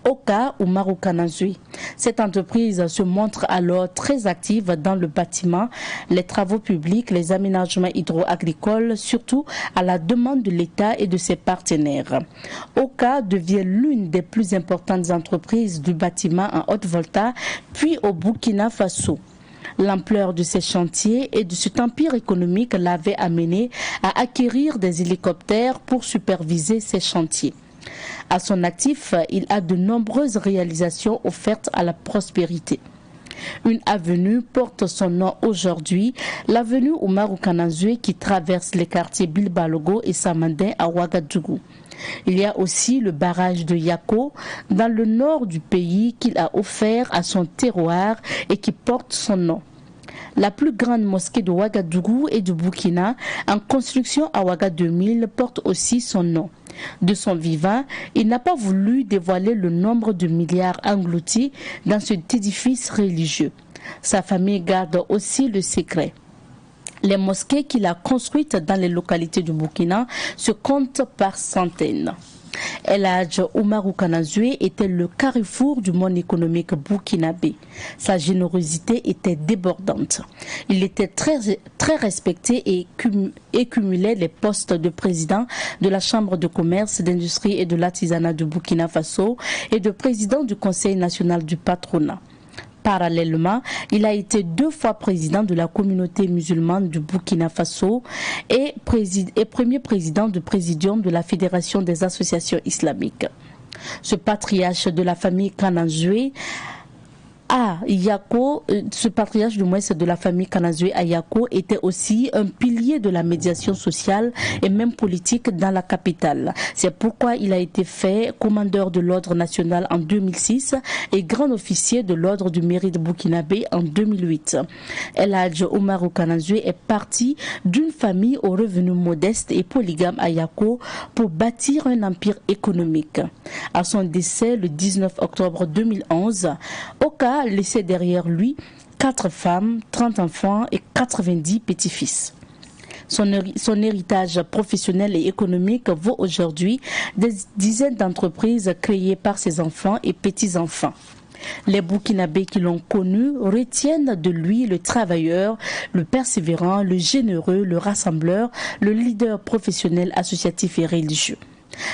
Oka Umaru Kanazui. Cette entreprise se montre alors très active dans le bâtiment, les travaux publics, les aménagements hydro-agricoles, surtout à la demande de l'État et de ses partenaires. Oka devient l'une des plus importantes entreprises du bâtiment en Haute-Volta, puis au Burkina Faso. L'ampleur de ces chantiers et de cet empire économique l'avait amené à acquérir des hélicoptères pour superviser ces chantiers. À son actif, il a de nombreuses réalisations offertes à la prospérité. Une avenue porte son nom aujourd'hui, l'avenue Umaru Kanazui qui traverse les quartiers Bilbalogo et Samandin à Ouagadougou. Il y a aussi le barrage de Yako dans le nord du pays qu'il a offert à son terroir et qui porte son nom. La plus grande mosquée de Ouagadougou et du Burkina, en construction à Ouaga 2000, porte aussi son nom. De son vivant, il n'a pas voulu dévoiler le nombre de milliards engloutis dans cet édifice religieux. Sa famille garde aussi le secret. Les mosquées qu'il a construites dans les localités du Burkina se comptent par centaines. El Hadj Umaru Kanazui était le carrefour du monde économique burkinabé. Sa générosité était débordante. Il était très respecté et cumulait les postes de président de la Chambre de commerce, d'industrie et de l'artisanat du Burkina Faso et de président du Conseil national du patronat. Parallèlement, il a été 2 fois président de la communauté musulmane du Burkina Faso et premier président du présidium de la Fédération des associations islamiques. Ce patriarche de la famille Kanazui ce patriarche de la famille Kanazui à Yako était aussi un pilier de la médiation sociale et même politique dans la capitale. C'est pourquoi il a été fait commandeur de l'ordre national en 2006 et grand officier de l'ordre du mérite burkinabé en 2008. El Hadj Umaru Kanazui est parti d'une famille aux revenus modestes et polygames à Yako pour bâtir un empire économique. À son décès le 19 octobre 2011, Oka a laissé derrière lui 4 femmes, 30 enfants et 90 petits-fils. Son héritage professionnel et économique vaut aujourd'hui des dizaines d'entreprises créées par ses enfants et petits-enfants. Les Burkinabés qui l'ont connu retiennent de lui le travailleur, le persévérant, le généreux, le rassembleur, le leader professionnel, associatif et religieux.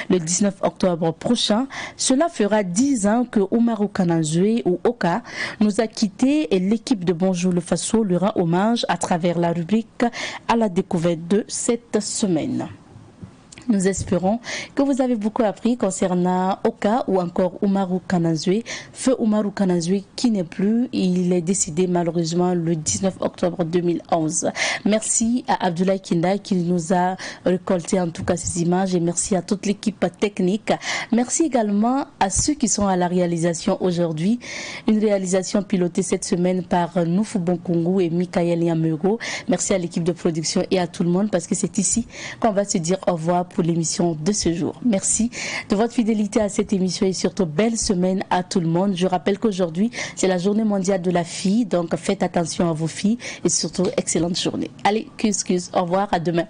Le 19 octobre prochain, cela fera 10 ans que Umaru Kanazui ou Oka nous a quittés et l'équipe de Bonjour le Faso lui rend hommage à travers la rubrique à la découverte de cette semaine. Nous espérons que vous avez beaucoup appris concernant Oka ou encore Umaru Kanazui. Feu Umaru Kanazui qui n'est plus, il est décédé malheureusement le 19 octobre 2011. Merci à Abdoulaye Kinda qui nous a récolté en tout cas ces images et merci à toute l'équipe technique. Merci également à ceux qui sont à la réalisation aujourd'hui. Une réalisation pilotée cette semaine par Noufou Bonkongu et Mikaël Yamego. Merci à l'équipe de production et à tout le monde parce que c'est ici qu'on va se dire au revoir pour l'émission de ce jour. Merci de votre fidélité à cette émission et surtout belle semaine à tout le monde. Je rappelle qu'aujourd'hui c'est la journée mondiale de la fille, donc faites attention à vos filles et surtout excellente journée. Allez, au revoir, à demain.